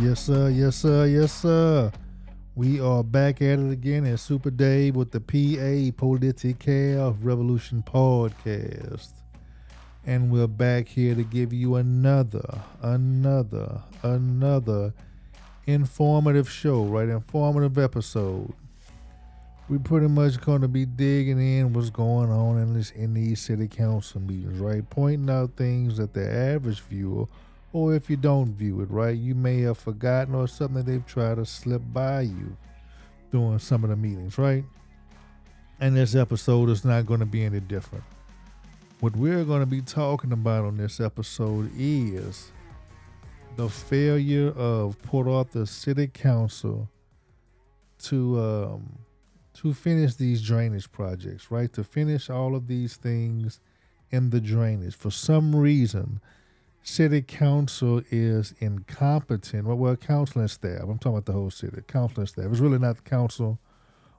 Yes, sir. Yes, sir. Yes, sir. We are back at it again at Super Dave with the PA Political Revolution podcast. And we're back here to give you another informative show, right? Informative episode. We pretty much going to be digging in what's going on in these city council meetings, right? Pointing out things that the average viewer, or if you don't view it, right, you may have forgotten or something that they've tried to slip by you during some of the meetings, right? And this episode is not going to be any different. What we're going to be talking about on this episode is the failure of Port Arthur City Council to finish these drainage projects, right? To finish all of these things in the drainage. For some reason, City Council is incompetent. Well, council and staff. I'm talking about the whole city. Council and staff. It's really not the council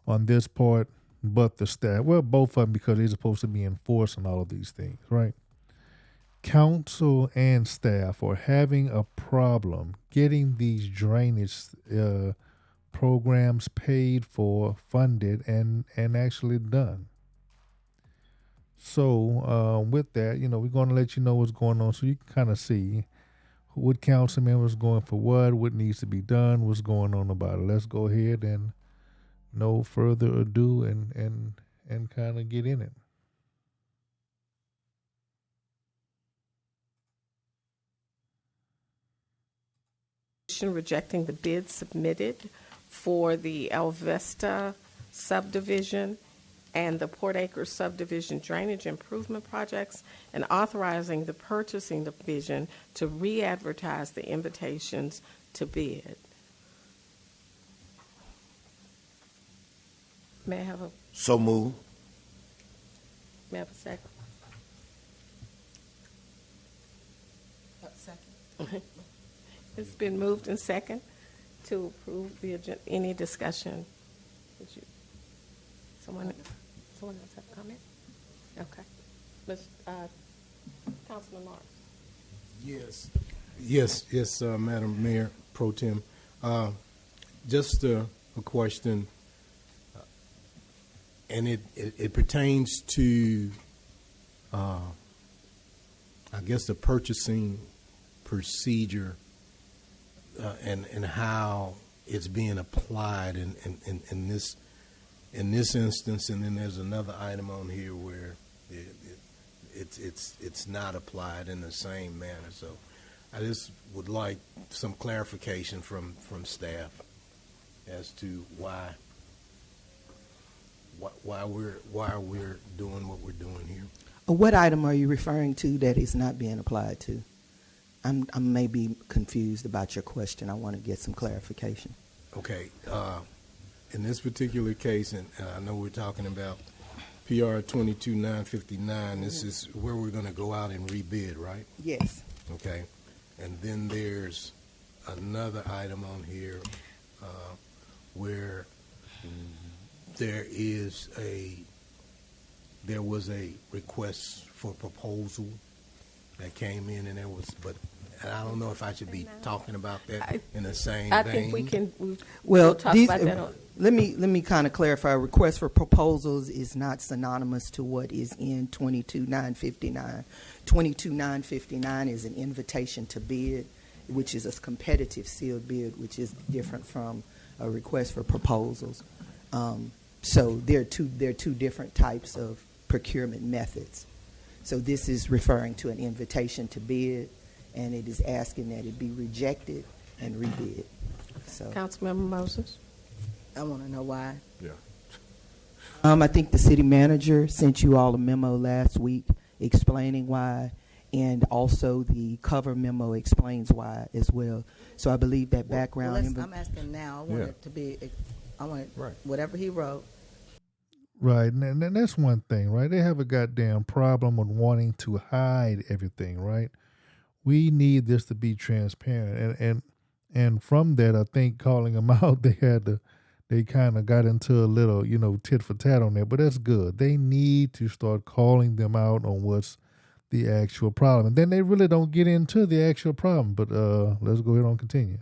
on this part, but the staff. Well, both of them, because they're supposed to be enforcing all of these things, right? Council and staff are having a problem getting these drainage programs paid for, funded, and actually done. So with that, we're going to let you know what's going on so you can kind of see what council members going for what needs to be done, what's going on about it. Let's go ahead and no further ado and kind of get in it. Rejecting the bid submitted for the Alvesta subdivision and the Port Acres subdivision drainage improvement projects, and authorizing the purchasing division to re-advertise the invitations to bid. May I have a So move. may I have a second? Second. It's been moved and second to approve the agenda. Any discussion? Someone else have a comment? Okay. Councilman Lawrence. Yes, Madam Mayor Pro Tem. Just a question, and it pertains to, I guess, the purchasing procedure and how it's being applied in this instance, and then there's another item on here where it's not applied in the same manner. So I just would like some clarification from staff as to why we're doing what we're doing here. What item are you referring to that is not being applied to? I may be confused about your question. I want to get some clarification. Okay. In this particular case, and I know we're talking about PR 22959, this is where we're going to go out and rebid, right? Yes. Okay. And then there's another item on here where there was a request for proposal that came in, and I don't know if I should be talking about that in the same I vein. think we can. Well, talk about that. let me kind of clarify. Request for proposals is not synonymous to what is in 22959. 22959 is an invitation to bid, which is a competitive sealed bid, which is different from a request for proposals. So there are two different types of procurement methods. So this is referring to an invitation to bid, and it is asking that it be rejected and rebid. So, Councilmember Moses. I want to know why. Yeah. I think the city manager sent you all a memo last week explaining why, and also the cover memo explains why as well. So I believe that background. I'm asking now. I want it to be. I want it, right. Whatever he wrote. Right, and that's one thing, right? They have a goddamn problem with wanting to hide everything, right? We need this to be transparent, and from that, I think calling them out, they kind of got into a little, tit for tat on that, but that's good. They need to start calling them out on what's the actual problem, and then they really don't get into the actual problem. But let's go ahead and continue.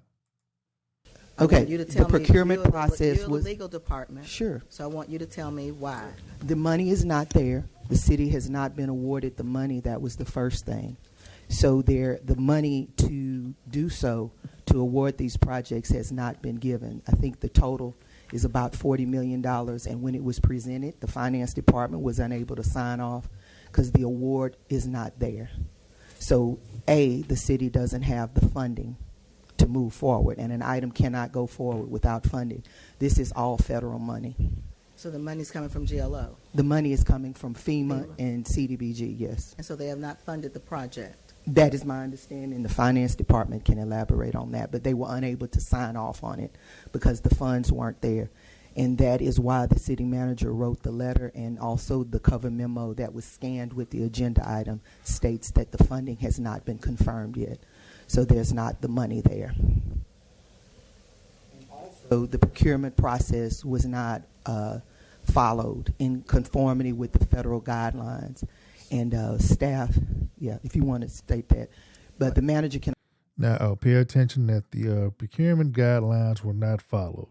Okay, want you to the tell me, procurement you're process you're was- the legal department. Sure. So I want you to tell me why. The money is not there. The city has not been awarded the money. That was the first thing. So the money to do so, to award these projects, has not been given. I think the total is about $40 million. And when it was presented, the finance department was unable to sign off because the award is not there. So, the city doesn't have the funding to move forward, and an item cannot go forward without funding. This is all federal money. So the money's coming from GLO, The money is coming from FEMA and CDBG, yes. and so they have not funded the project. That is my understanding. The finance department can elaborate on that, but they were unable to sign off on it because the funds weren't there. And that is why the city manager wrote the letter, and also the cover memo that was scanned with the agenda item states that the funding has not been confirmed yet. So there's not the money there. So the procurement process was not followed in conformity with the federal guidelines. And staff, if you want to state that. But the manager can. Now, pay attention that the procurement guidelines were not followed.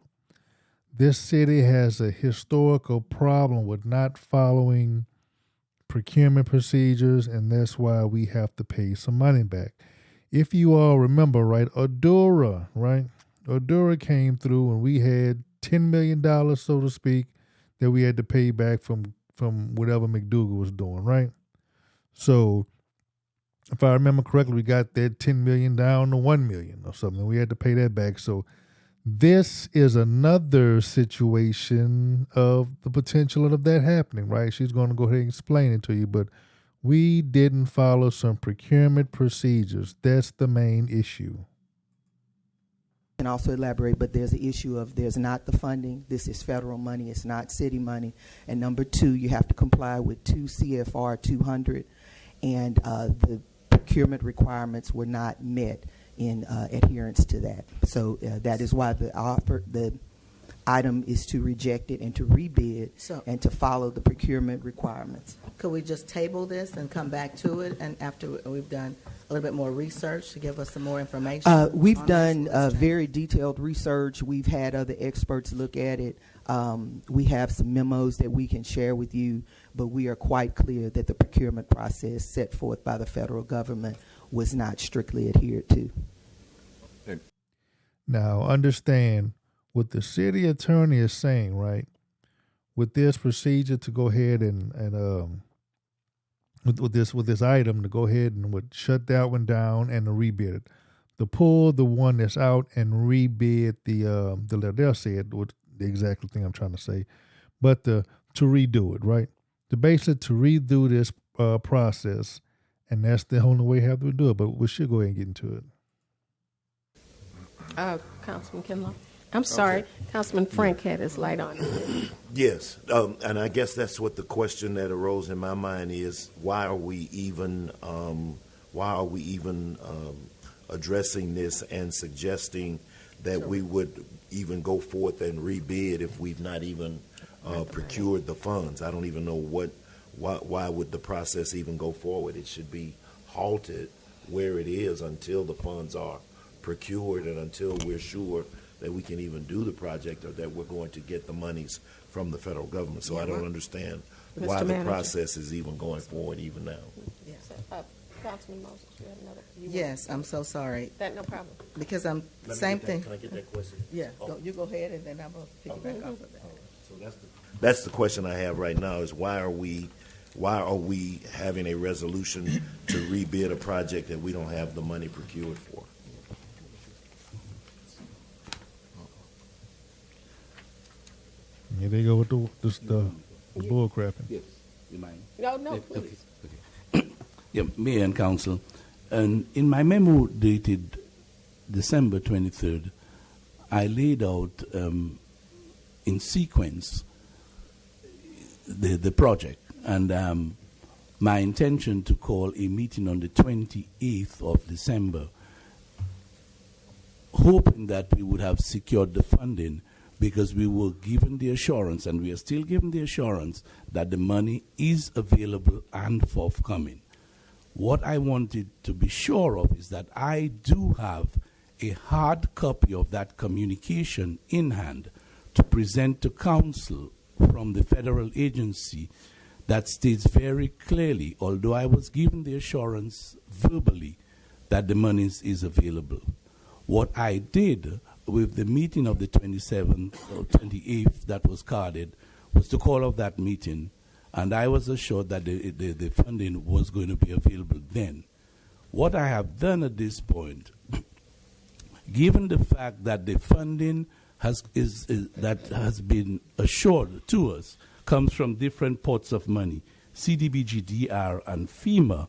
This city has a historical problem with not following procurement procedures, and that's why we have to pay some money back. If you all remember, right, Odura came through and we had $10 million, so to speak, that we had to pay back from whatever McDougal was doing, right? So if I remember correctly, we got that $10 million down to $1 million or something. We had to pay that back. So this is another situation of the potential of that happening, right? She's going to go ahead and explain it to you, but we didn't follow some procurement procedures. That's the main issue. Can also elaborate, but there's an issue of there's not the funding. This is federal money. It's not city money. And number two, you have to comply with 2 CFR 200, and the procurement requirements were not met in adherence to that. So that is why the item is to reject it and to rebid and to follow the procurement requirements. Could we just table this and come back to it, and after we've done a little bit more research to give us some more information? We've done very detailed research. We've had other experts look at it. We have some memos that we can share with you, but we are quite clear that the procurement process set forth by the federal government was not strictly adhered to. Now, understand what the city attorney is saying, right? With this procedure to go ahead and with this item to go ahead and would shut that one down and to rebid it, to pull the one that's out and rebid the letter. They'll say it with the exact thing I'm trying to say, but to redo it, right? To basically to redo this process, and that's the only way we have to do it. But we should go ahead and get into it. Councilman Kinlaw. I'm sorry, okay. Councilman Frank had his light on. Yes, and I guess that's what the question that arose in my mind is: why are we even addressing this and suggesting that we would even go forth and rebid if we've not even procured the funds? I don't even know why would the process even go forward? It should be halted where it is until the funds are procured and until we're sure that we can even do the project or that we're going to get the monies from the federal government. So I don't understand why the process is even going forward even now. Yes. Councilman Moses, you have another? Yes, I'm so sorry. No problem. Because same thing. Can I get that question? Yeah, you go ahead and then I'm going to pick it back off of that. So that's the question I have right now is why are we having a resolution to rebid a project that we don't have the money procured for? Here they go with the bull crapping. Yes, you mind? No, please. Okay. Yeah, Mayor and Council, and in my memo dated December 23rd, I laid out in sequence the project, and my intention to call a meeting on the 28th of December, hoping that we would have secured the funding, because we were given the assurance, and we are still given the assurance, that the money is available and forthcoming. What I wanted to be sure of is that I do have a hard copy of that communication in hand to present to council from the federal agency that states very clearly, although I was given the assurance verbally that the money is available. What I did with the meeting of the 27th or 28th that was carded was to call off that meeting, and I was assured that the funding was going to be available then. What I have done at this point, given the fact that the funding that has been assured to us comes from different pots of money, CDBG, DR, and FEMA,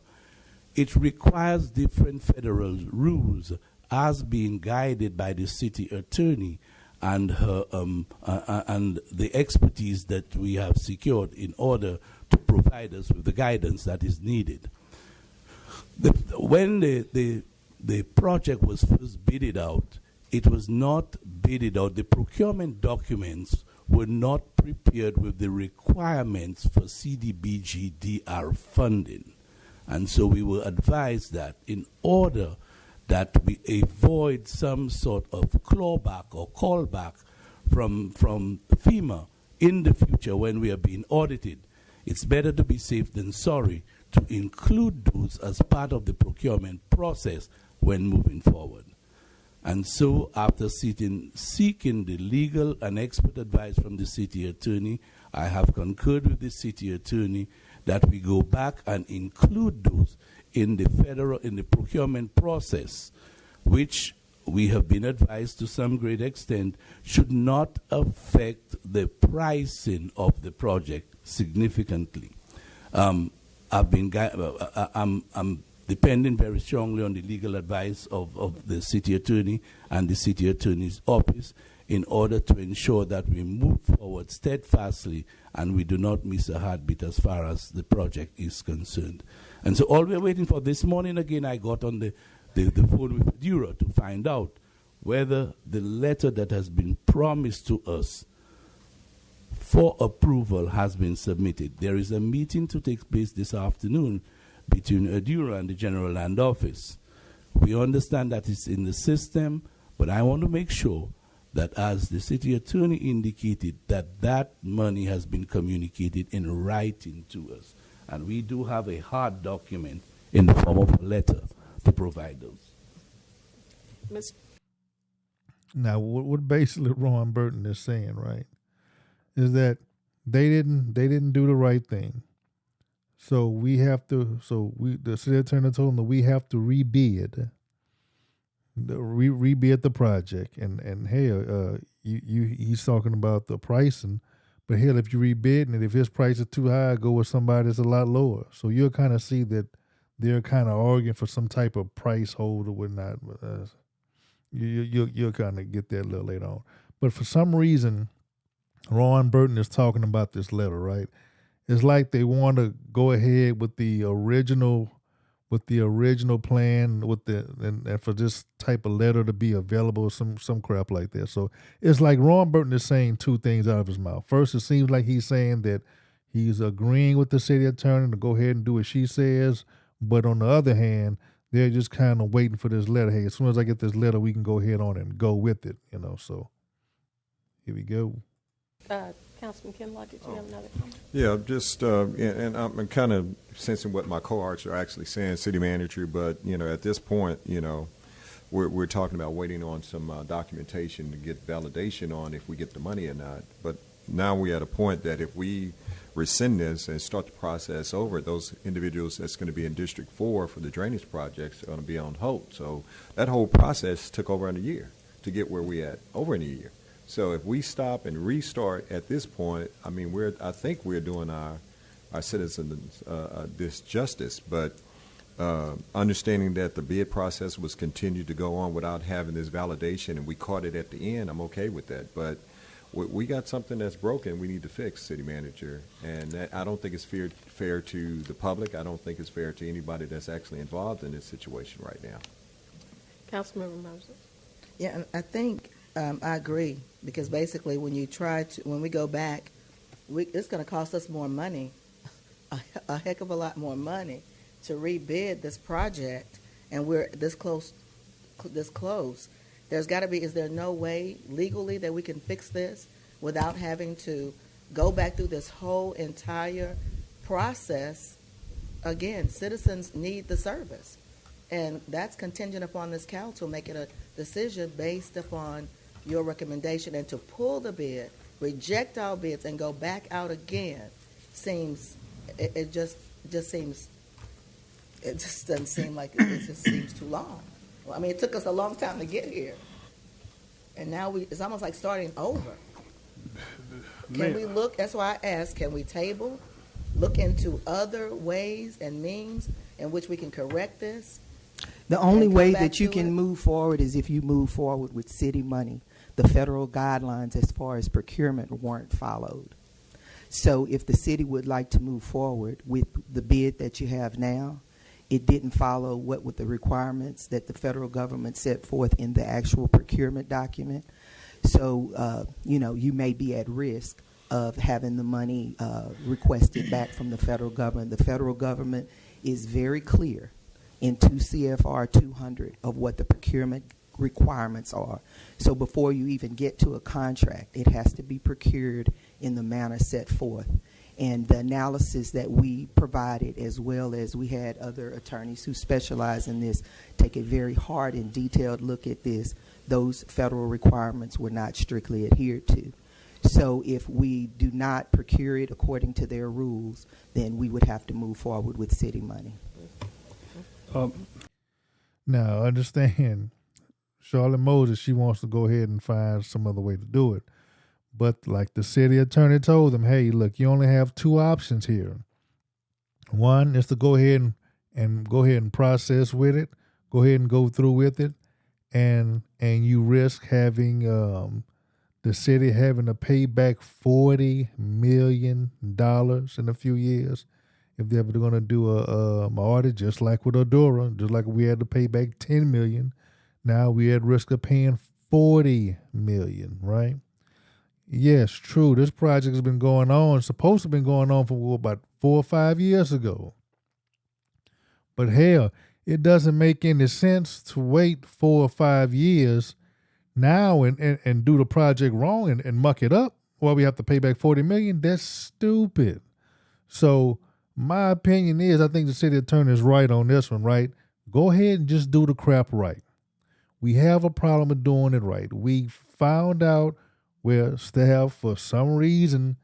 it requires different federal rules as being guided by the city attorney and her and the expertise that we have secured in order to provide us with the guidance that is needed. When the project was first bidded out, it was not bidded out. The procurement documents were not prepared with the requirements for CDBG DR funding. And so we were advised that in order that we avoid some sort of clawback or callback from FEMA in the future when we are being audited, it's better to be safe than sorry to include those as part of the procurement process when moving forward. And so after seeking the legal and expert advice from the city attorney, I have concurred with the city attorney that we go back and include those in the procurement process, which we have been advised to some great extent should not affect the pricing of the project significantly. I'm depending very strongly on the legal advice of the city attorney and the city attorney's office in order to ensure that we move forward steadfastly and we do not miss a heartbeat as far as the project is concerned. And so all we're waiting for this morning, again, I got on the phone with Dura to find out whether the letter that has been promised to us for approval has been submitted. There is a meeting to take place this afternoon between Adura and the General Land Office. We understand that it's in the system, but I want to make sure that, as the city attorney indicated, that money has been communicated in writing to us. And we do have a hard document in the form of a letter to provide those. Now, what basically Ron Burton is saying, right, is that they didn't do the right thing. So we have to. The city attorney told them that we have to rebid the project. And hell, he's talking about the pricing, but hell, if you rebid and if his price is too high, go with somebody that's a lot lower. So you'll kind of see that they're kind of arguing for some type of price hold or whatnot. You'll kind of get that a little later on. But for some reason, Ron Burton is talking about this letter, right? It's like they want to go ahead with the original plan and for this type of letter to be available, some crap like that. So it's like Ron Burton is saying two things out of his mouth. First, it seems like he's saying that he's agreeing with the city attorney to go ahead and do what she says, but on the other hand, they're just kind of waiting for this letter. Hey, as soon as I get this letter, we can go ahead on and go with it, So here we go. Councilman Kinlaw, did you have another comment? Yeah, just, and I'm kind of sensing what my cohorts are actually saying, city manager, but, at this point, we're talking about waiting on some documentation to get validation on if we get the money or not. But now we're at a point that if we rescind this and start the process over, those individuals that's going to be in District 4 for the drainage projects are going to be on hold. So that whole process took over a year to get where we're at, over in a year. So if we stop and restart at this point, I think we're doing our citizens this justice. But understanding that the bid process was continued to go on without having this validation, and we caught it at the end, I'm okay with that. But we got something that's broken we need to fix, city manager, and that, I don't think it's fair to the public. I don't think it's fair to anybody that's actually involved in this situation right now. Councilmember Moses. Yeah, and I think I agree, because basically when we go back, it's going to cost us more money, a heck of a lot more money to rebid this project, and we're this close. There's got to be, is there no way legally that we can fix this without having to go back through this whole entire process? Again, citizens need the service. And that's contingent upon this council making a decision based upon your recommendation. And to pull the bid, reject all bids, and go back out again seems, it just seems, it just doesn't seem like it just seems too long. Well, I mean, it took us a long time to get here. And now it's almost like starting over. Can we look, that's why I asked, can we table, look into other ways and means in which we can correct this? The only come way back that you to can it? move forward is if you move forward with city money. The federal guidelines as far as procurement weren't followed. So if the city would like to move forward with the bid that you have now, it didn't follow what were the requirements that the federal government set forth in the actual procurement document. So, you may be at risk of having the money requested back from the federal government. The federal government is very clear in 2 CFR 200 of what the procurement requirements are. So before you even get to a contract, it has to be procured in the manner set forth. And the analysis that we provided, as well as we had other attorneys who specialize in this, take a very hard and detailed look at this. Those federal requirements were not strictly adhered to. So if we do not procure it according to their rules, then we would have to move forward with city money. Now, understand, Charlotte Moses, she wants to go ahead and find some other way to do it. But like the city attorney told them, hey, look, you only have 2 options here. One is to go ahead and process with it, go ahead and go through with it, and you risk having the city having to pay back $40 million in a few years if they're ever going to do a audit, just like with Odora, just like we had to pay back $10 million. Now we're at risk of paying $40 million, right? Yes, true. This project has been going on, supposed to have been going on for about 4 or 5 years ago. But hell, it doesn't make any sense to wait 4 or 5 years now and do the project wrong and muck it up while we have to pay back $40 million. That's stupid. So my opinion is, I think the city attorney is right on this one, right? Go ahead and just do the crap right. We have a problem with doing it right. We found out where staff, for some reason,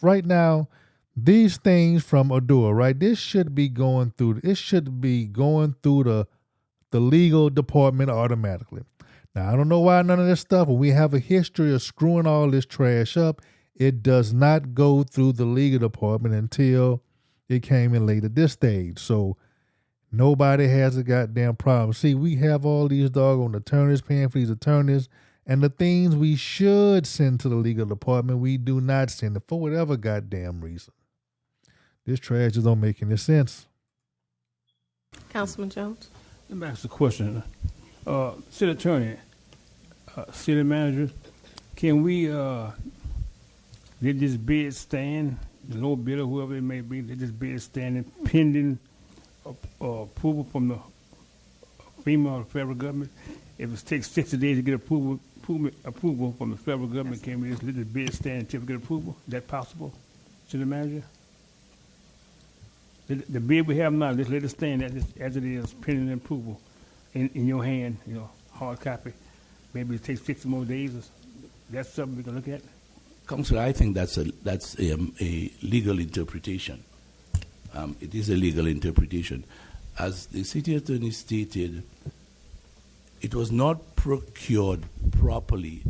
right now, these things from Odora, right? This should be going through the legal department automatically. Now, I don't know why none of this stuff, when we have a history of screwing all this trash up, it does not go through the legal department until it came in late at this stage. So nobody has a goddamn problem. See, we have all these doggone attorneys paying for these attorneys, and the things we should send to the legal department, we do not send it for whatever goddamn reason. This trash just don't make any sense. Councilman Jones? Let me ask a question. City attorney, city manager, can we let this bid stand, the low bidder, whoever it may be, let this bid stand pending approval from the FEMA or the federal government? If it takes 60 days to get approval from the federal government, can we just let the bid stand until we get approval? Is that possible, city manager? The bid we have now, just let it stand as it is, pending approval in your hand, hard copy. Maybe it takes 60 more days. That's something we can look at. Councilor, I think that's a legal interpretation. It is a legal interpretation. As the city attorney stated, it was not procured properly.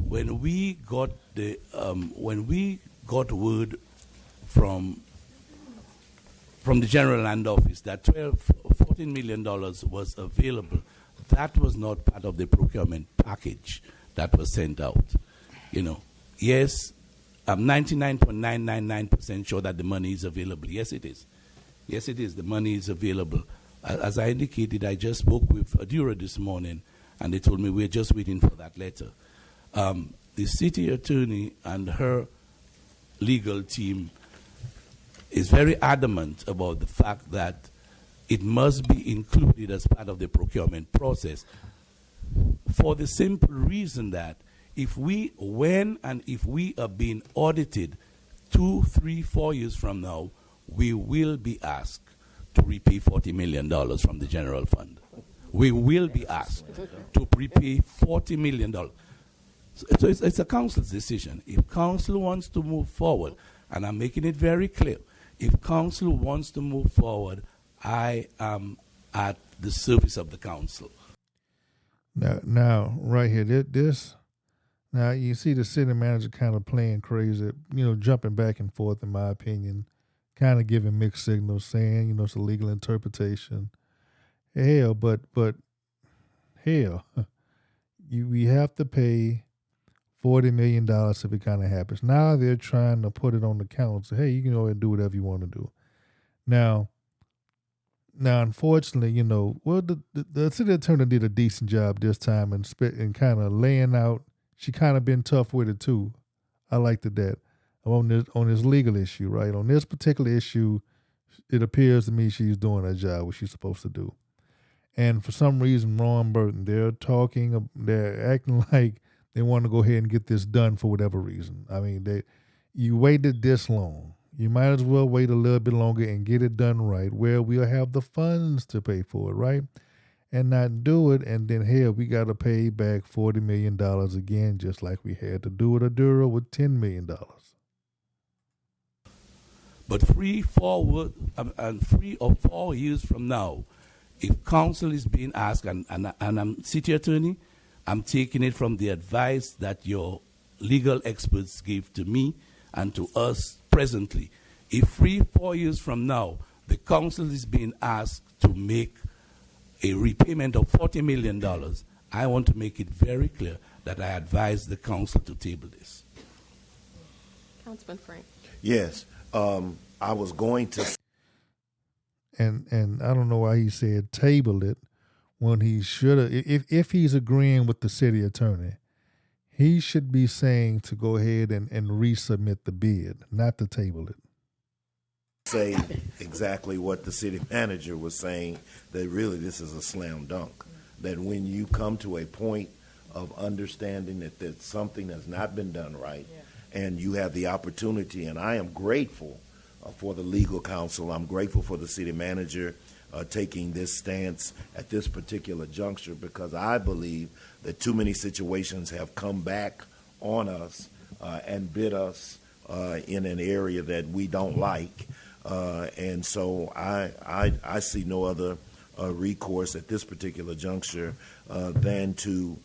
When we got word from the General Land Office that $14 million was available, that was not part of the procurement package that was sent out. Yes, I'm 99.999% sure that the money is available. Yes, it is. Yes, it is. The money is available. As I indicated, I just spoke with Odora this morning, and they told me we're just waiting for that letter. The city attorney and her legal team is very adamant about the fact that it must be included as part of the procurement process. for the simple reason that if we are being audited 2, 3, 4 years from now, we will be asked to repay $40 million from the general fund. We will be asked to repay $40 million. So it's a council's decision. If council wants to move forward, and I'm making it very clear, if council wants to move forward, I am at the service of the council. Now, right here, this. Now you see the city manager kind of playing crazy, jumping back and forth. In my opinion, kind of giving mixed signals, saying it's a legal interpretation. Hell, but hell, we have to pay $40 million if it kind of happens. Now they're trying to put it on the council. Hey, you can go ahead and do whatever you want to do. Now, unfortunately, the city attorney did a decent job this time and kind of laying out. She kind of been tough with it too. I liked that on this legal issue, right? On this particular issue, it appears to me she's doing her job, what she's supposed to do. And for some reason, Ron Burton, they're acting like they want to go ahead and get this done for whatever reason. I mean, you waited this long. You might as well wait a little bit longer and get it done right, where we'll have the funds to pay for it, right? And not do it, and then, hell, we got to pay back $40 million again, just like we had to do with Adura with $10 million. But 3 or 4 years from now, if council is being asked, and I'm city attorney, I'm taking it from the advice that your legal experts gave to me and to us presently. If 3 or 4 years from now, the council is being asked to make a repayment of $40 million, I want to make it very clear that I advise the council to table this. Councilman Frank. Yes. I was going to. And I don't know why he said table it when he should have. If he's agreeing with the city attorney, he should be saying to go ahead and resubmit the bid, not to table it. Say exactly what the city manager was saying, that really this is a slam dunk. That when you come to a point of understanding that something has not been done right, and you have the opportunity, and I am grateful for the legal counsel, I'm grateful for the city manager taking this stance at this particular juncture, because I believe that too many situations have come back on us and bit us in an area that we don't like. And so I see no other recourse at this particular juncture than to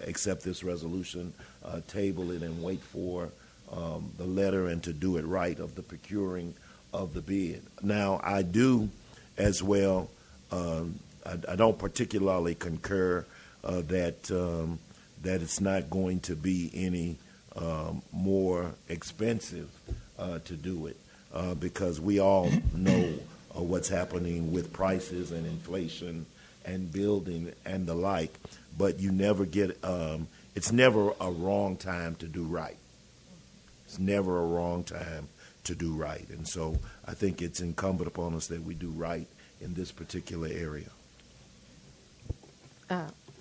accept this resolution, table it, and wait for the letter and to do it right of the procuring of the bid. Now, I do as well. I don't particularly concur that it's not going to be any more expensive to do it, because we all know what's happening with prices and inflation and building and the like. But you never get, it's never a wrong time to do right. It's never a wrong time to do right. And so I think it's incumbent upon us that we do right in this particular area.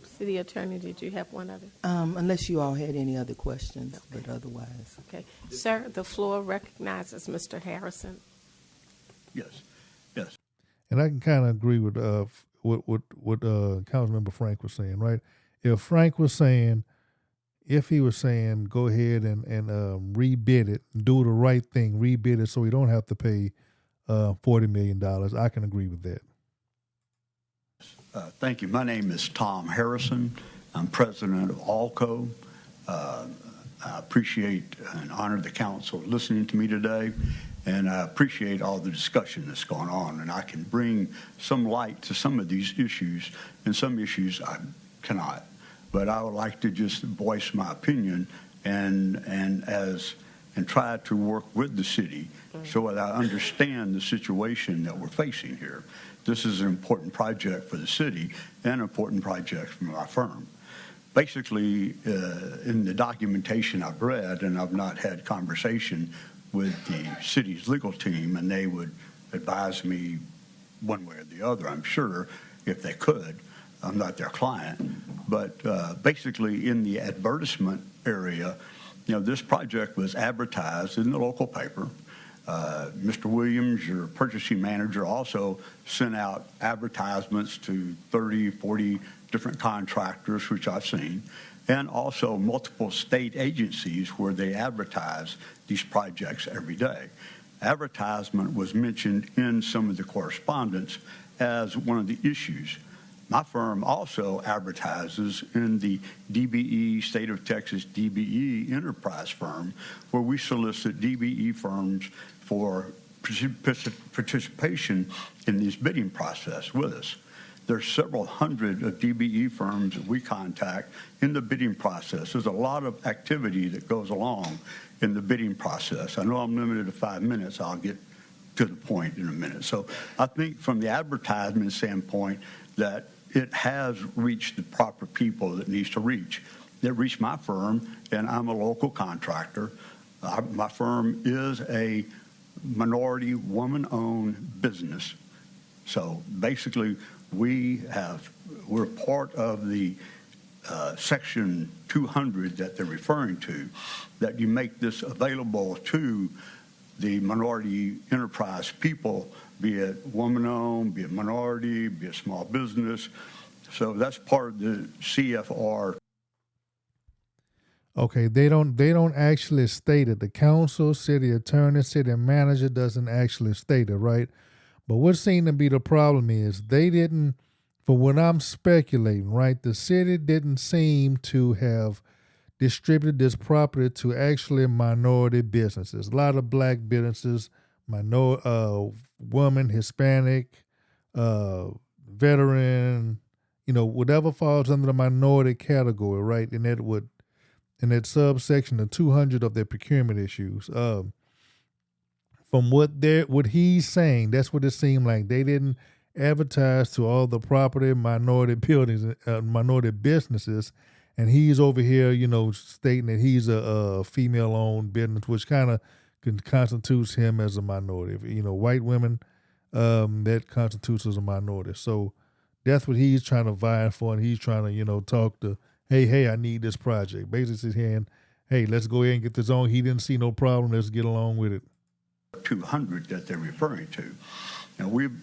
City Attorney, did you have one other? Unless you all had any other questions, but otherwise. Okay. Sir, the floor recognizes Mr. Harrison. Yes. And I can kind of agree with what Councilmember Frank was saying, right? If he was saying go ahead and rebid it, do the right thing, rebid it so we don't have to pay $40 million, I can agree with that. Thank you. My name is Tom Harrison. I'm president of ALCO. I appreciate and honor the council listening to me today, and I appreciate all the discussion that's going on. And I can bring some light to some of these issues, and some issues I cannot. But I would like to just voice my opinion and try to work with the city so that I understand the situation that we're facing here. This is an important project for the city and an important project for my firm. Basically, in the documentation I've read, and I've not had conversation with the city's legal team, and they would advise me one way or the other, I'm sure, if they could. I'm not their client, but basically in the advertisement area, this project was advertised in the local paper. Mr. Williams, your purchasing manager, also sent out advertisements to 30, 40 different contractors, which I've seen, and also multiple state agencies where they advertise these projects every day. Advertisement was mentioned in some of the correspondence as one of the issues. My firm also advertises in the DBE, State of Texas DBE enterprise firm, where we solicit DBE firms for participation in this bidding process with us. There's several hundred of DBE firms that we contact in the bidding process. There's a lot of activity that goes along in the bidding process. I know I'm limited to 5 minutes. I'll get to the point in a minute. So I think from the advertisement standpoint that it has reached the proper people that it needs to reach. It reached my firm, and I'm a local contractor. My firm is a minority woman-owned business. So basically, we're part of the Section 200 that they're referring to, that you make this available to the minority enterprise people, be it woman-owned, be it minority, be it small business. So that's part of the CFR. Okay, they don't actually state it. The council, city attorney, city manager doesn't actually state it, right? But what seemed to be the problem is they didn't, for what I'm speculating, right, the city didn't seem to have distributed this property to actually minority businesses. A lot of black businesses, woman, Hispanic, veteran, whatever falls under the minority category, right? And in that subsection, the 200 of their procurement issues. From what he's saying, that's what it seemed like. They didn't advertise to all the property minority buildings, minority businesses, and he's over here, stating that he's a female-owned business, which kind of constitutes him as a minority. White women, that constitutes as a minority. So that's what he's trying to vie for, and he's trying to, talk to, hey, I need this project. Basically saying, hey, let's go ahead and get this on. He didn't see no problem. Let's get along with it. 200 that they're referring to. Now, in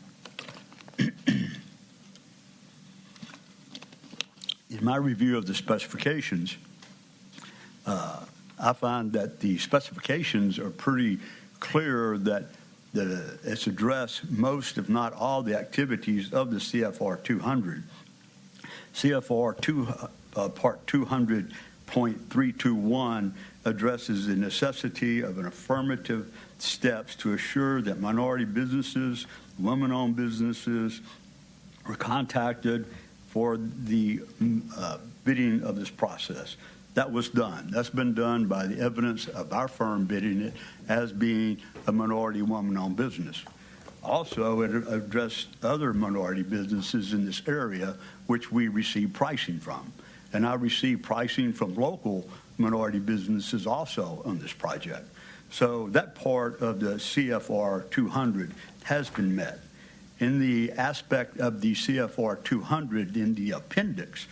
my review of the specifications, I find that the specifications are pretty clear that it's addressed most, if not all, the activities of the CFR 200. CFR Part 200.321 addresses the necessity of an affirmative steps to assure that minority businesses, women-owned businesses are contacted for the bidding of this process. That was done. That's been done by the evidence of our firm bidding it as being a minority woman-owned business. Also, it addressed other minority businesses in this area, which we receive pricing from. And I receive pricing from local minority businesses also on this project. So that part of the CFR 200 has been met. In the aspect of the CFR 200 in the appendix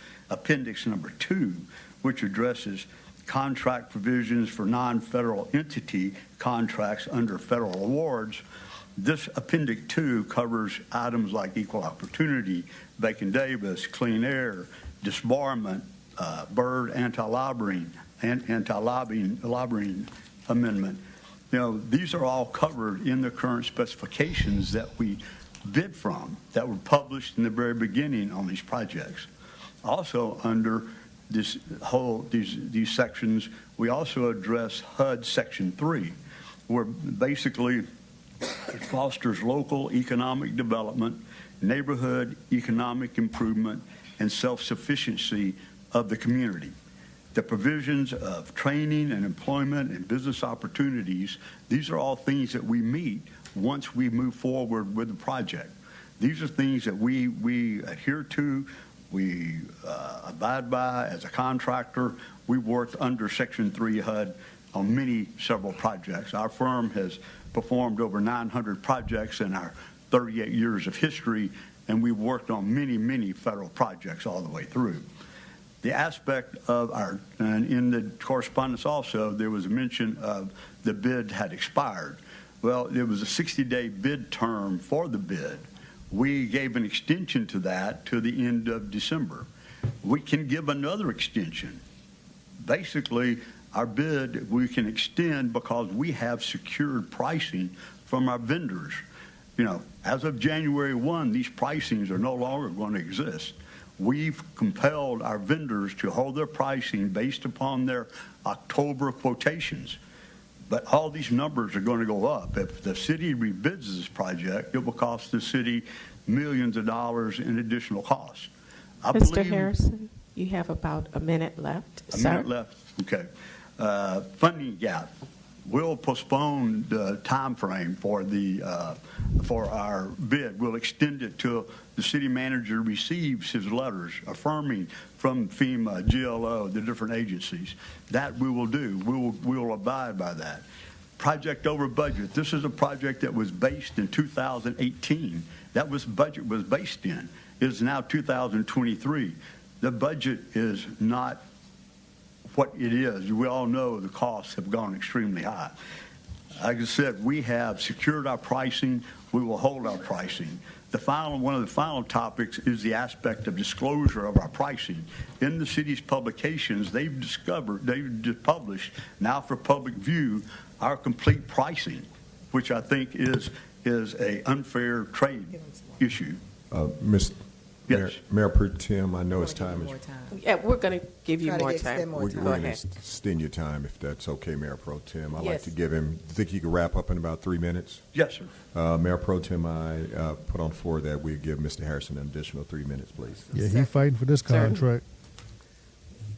number 2, which addresses contract provisions for non-federal entity contracts under federal awards, this Appendix 2 covers items like equal opportunity, Bacon Davis, clean air, disbarment, Byrd anti-lobbying amendment. These are all covered in the current specifications that we bid from, that were published in the very beginning on these projects. Also, under these sections, we also address HUD Section 3, where basically it fosters local economic development, neighborhood economic improvement, and self-sufficiency of the community. The provisions of training and employment and business opportunities, these are all things that we meet once we move forward with the project. These are things that we adhere to, we abide by as a contractor. We've worked under Section 3 HUD on several projects. Our firm has performed over 900 projects in our 38 years of history, and we've worked on many, many federal projects all the way through. The aspect of and in the correspondence also, there was a mention of the bid had expired. Well, there was a 60-day bid term for the bid. We gave an extension to that to the end of December. We can give another extension. Basically, our bid we can extend because we have secured pricing from our vendors. You know, as of January 1, these pricings are no longer going to exist. We've compelled our vendors to hold their pricing based upon their October quotations. But all these numbers are going to go up. If the city rebids this project, it will cost the city millions of dollars in additional costs. Mr. Harrison, you have about a minute left. A minute left. Okay. Funding gap. We'll postpone the time frame for our bid. We'll extend it till the city manager receives his letters affirming from FEMA, GLO, the different agencies. That we will do. We will abide by that. Project over budget. This is a project that was based in 2018. That was budget was based in. It is now 2023. The budget is not what it is. We all know the costs have gone extremely high. Like I said, we have secured our pricing. We will hold our pricing. One of the final topics is the aspect of disclosure of our pricing. In the city's publications, they've published, now for public view, our complete pricing, which I think is a unfair trade issue. Yes. Mayor Pro Tem, I know it's time. Yeah, we're going to give you more time. We're going to extend your time, if that's okay, Mayor Pro Tem. I'd like to give him, think he could wrap up in about 3 minutes? Yes, sir. Mayor Pro Tem, I put on the floor that we give Mr. Harrison an additional 3 minutes, please. Yeah, he's fighting for this contract.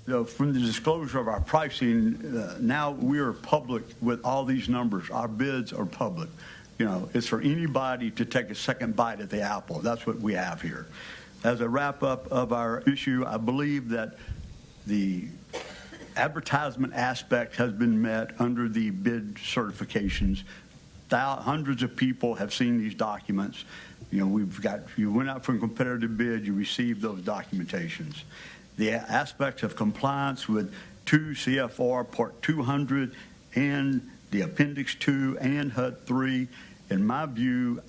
From the disclosure of our pricing, now we are public with all these numbers. Our bids are public. You know, it's for anybody to take a second bite at the apple. That's what we have here. As a wrap-up of our issue, I believe that the advertisement aspect has been met under the bid certifications. Hundreds of people have seen these documents. You know, you went out for a competitive bid, you received those documentations. The aspects of compliance with 2 CFR Part 200 and the Appendix 2 and HUD 3, in my view,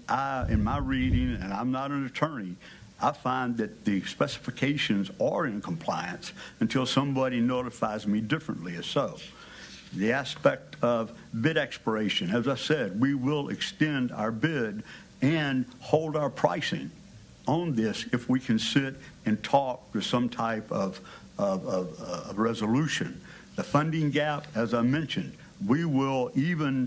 in my reading, and I'm not an attorney, I find that the specifications are in compliance until somebody notifies me differently as so. The aspect of bid expiration, as I said, we will extend our bid and hold our pricing on this if we can sit and talk to some type of resolution. The funding gap, as I mentioned, we will even,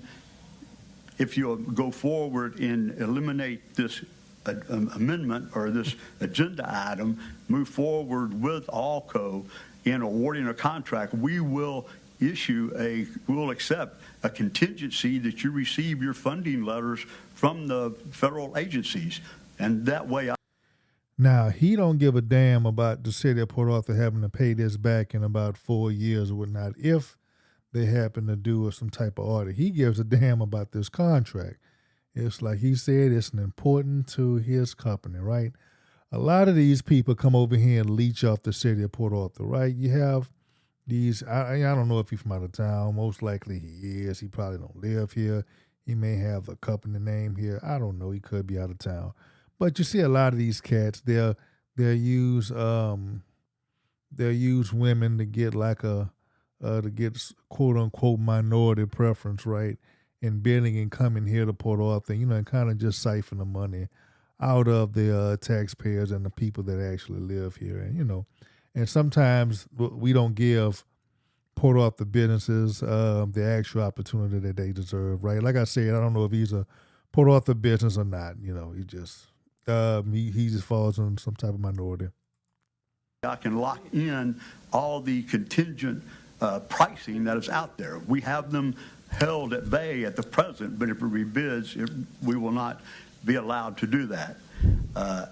if you go forward and eliminate this amendment or this agenda item, move forward with ALCO in awarding a contract, we will accept a contingency that you receive your funding letters from the federal agencies. And that way Now, he don't give a damn about the city of Port Arthur having to pay this back in about 4 years or whatnot if they happen to do some type of audit. He gives a damn about this contract. It's like he said, it's important to his company, right? A lot of these people come over here and leech off the city of Port Arthur, right? You have these, I don't know if he's from out of town. Most likely he is. He probably don't live here. He may have a company name here. I don't know. He could be out of town. But you see a lot of these cats, they'll use women to get like to get quote unquote minority preference, right? In bidding and coming here to Port Arthur, and kind of just siphon the money out of the taxpayers and the people that actually live here. And sometimes we don't give Port Arthur businesses the actual opportunity that they deserve, right? Like I said, I don't know if he's a Port Arthur business or not. He just falls on some type of minority. I can lock in all the contingent pricing that is out there. We have them held at bay at the present, but if it rebids, we will not be allowed to do that.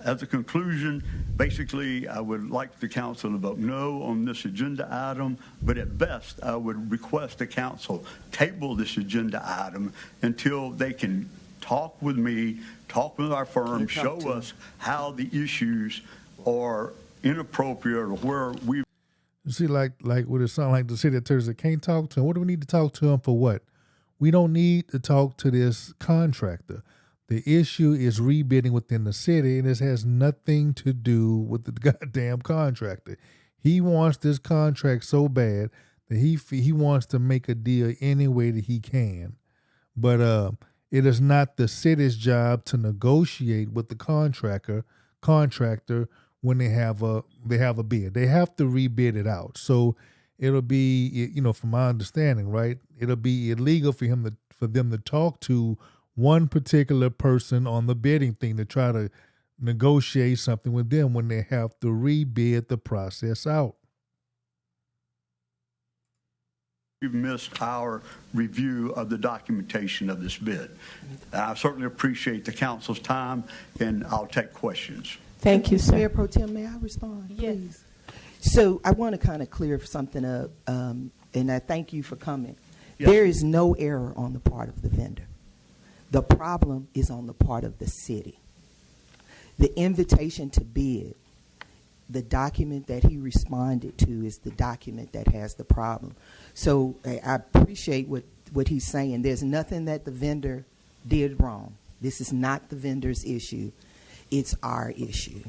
As a conclusion, basically, I would like the council to vote no on this agenda item, but at best, I would request the council table this agenda item until they can talk with me, talk with our firm, And talk show to us how the issues are inappropriate or where we. You see, like would it sound like the city attorney said, can't talk to him? What do we need to talk to him for? What? We don't need to talk to this contractor. The issue is rebidding within the city, and this has nothing to do with the goddamn contractor. He wants this contract so bad that he wants to make a deal any way that he can. But it is not the city's job to negotiate with the contractor when they have a bid. They have to rebid it out. So it'll be, from my understanding, right? It'll be illegal for them to talk to one particular person on the bidding thing to try to negotiate something with them when they have to rebid the process out. We've missed our review of the documentation of this bid. I certainly appreciate the council's time, and I'll take questions. Thank you, sir. Mayor Pro Tem, may I respond, Yes. please? So I want to kind of clear something up, and I thank you for coming. Yes. There is no error on the part of the vendor. The problem is on the part of the city. The invitation to bid, the document that he responded to is the document that has the problem. So I appreciate what he's saying. There's nothing that the vendor did wrong. This is not the vendor's issue. It's our issue.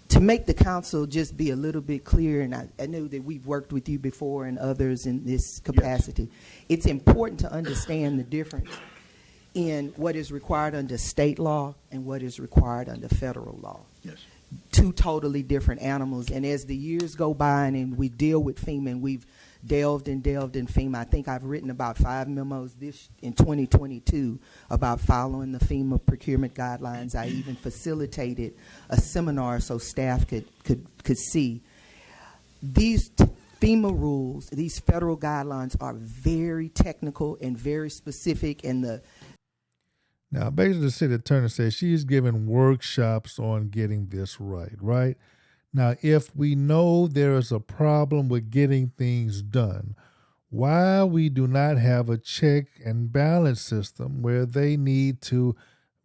To make the council just be a little bit clear, and I know that we've worked with you before and others in this capacity, it's important to understand the difference in what is required under state law and what is required under federal law. Yes. Two totally different animals. And as the years go by and we deal with FEMA, and we've delved in FEMA, I think I've written about 5 memos in 2022 about following the FEMA procurement guidelines. I even facilitated a seminar so staff could see. These FEMA rules, these federal guidelines are very technical and very specific, and Now, basically, the city attorney says she's giving workshops on getting this right? Now, if we know there is a problem with getting things done, why we do not have a check and balance system where they need to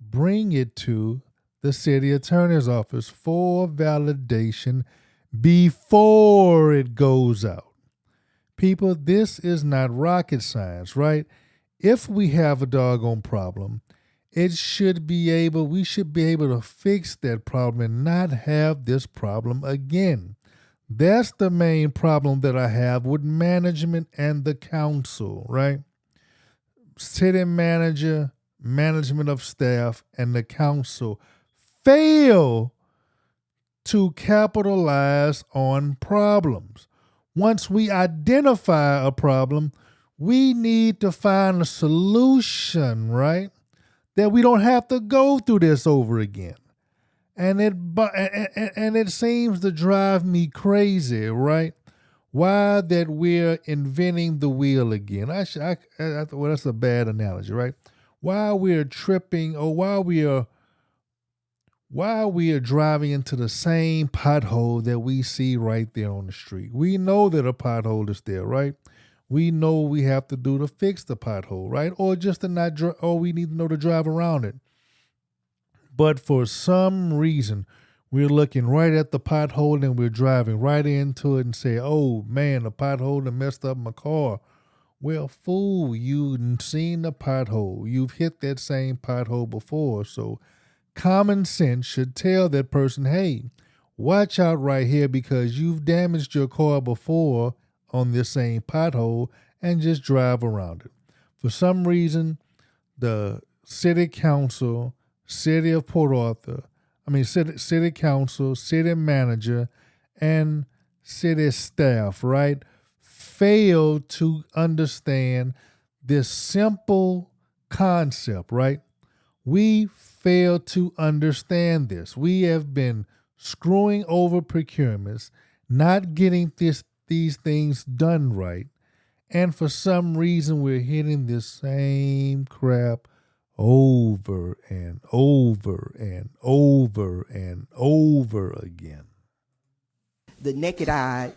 bring it to the city attorney's office for validation before it goes out? People, this is not rocket science, right? If we have a doggone problem, we should be able to fix that problem and not have this problem again. That's the main problem that I have with management and the council, right? City manager, management of staff, and the council fail to capitalize on problems. Once we identify a problem, we need to find a solution, right? That we don't have to go through this over again. And it seems to drive me crazy, right? Why that we're inventing the wheel again. Well, that's a bad analogy, right? Why we're tripping, or why we are driving into the same pothole that we see right there on the street. We know that a pothole is there, right? We know what we have to do to fix the pothole, right? Or just to not, or we need to know to drive around it. But for some reason, we're looking right at the pothole and we're driving right into it and say, oh man, the pothole that messed up my car. Well, fool, you've seen the pothole. You've hit that same pothole before. So common sense should tell that person, hey, watch out right here because you've damaged your car before on this same pothole, and just drive around it. For some reason, the city council, city of Port Arthur, city council, city manager, and city staff, right, fail to understand this simple concept, right? We fail to understand this. We have been screwing over procurements, not getting these things done right, and for some reason we're hitting this same crap over and over and over and over again. the naked eye,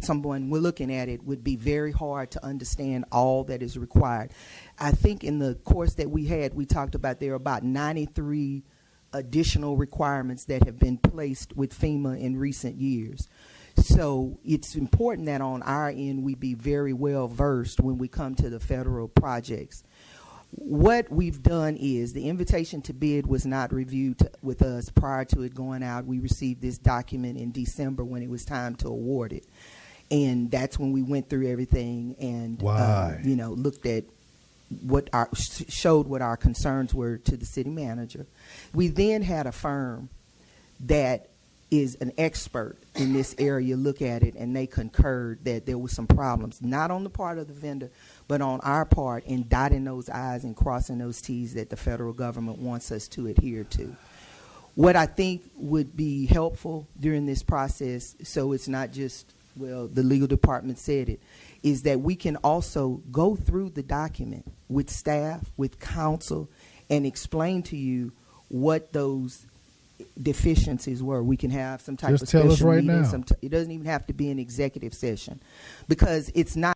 someone we're looking at it would be very hard to understand all that is required. I think in the course that we had, we talked about there are about 93 additional requirements that have been placed with FEMA in recent years. So it's important that on our end we be very well versed when we come to the federal projects. What we've done is the invitation to bid was not reviewed with us prior to it going out. We received this document in December when it was time to award it. And that's when we went through everything and looked at showed what our concerns were to the city manager. We then had a firm that is an expert in this area look at it, and they concurred that there were some problems, not on the part of the vendor, but on our part in dotting those I's and crossing those T's that the federal government wants us to adhere to. What I think would be helpful during this process, so it's not just, well, the legal department said it, is that we can also go through the document with staff, with counsel, and explain to you what those deficiencies were. We can have some type of special tell us right meeting. now. It doesn't even have to be an executive session, because it's not.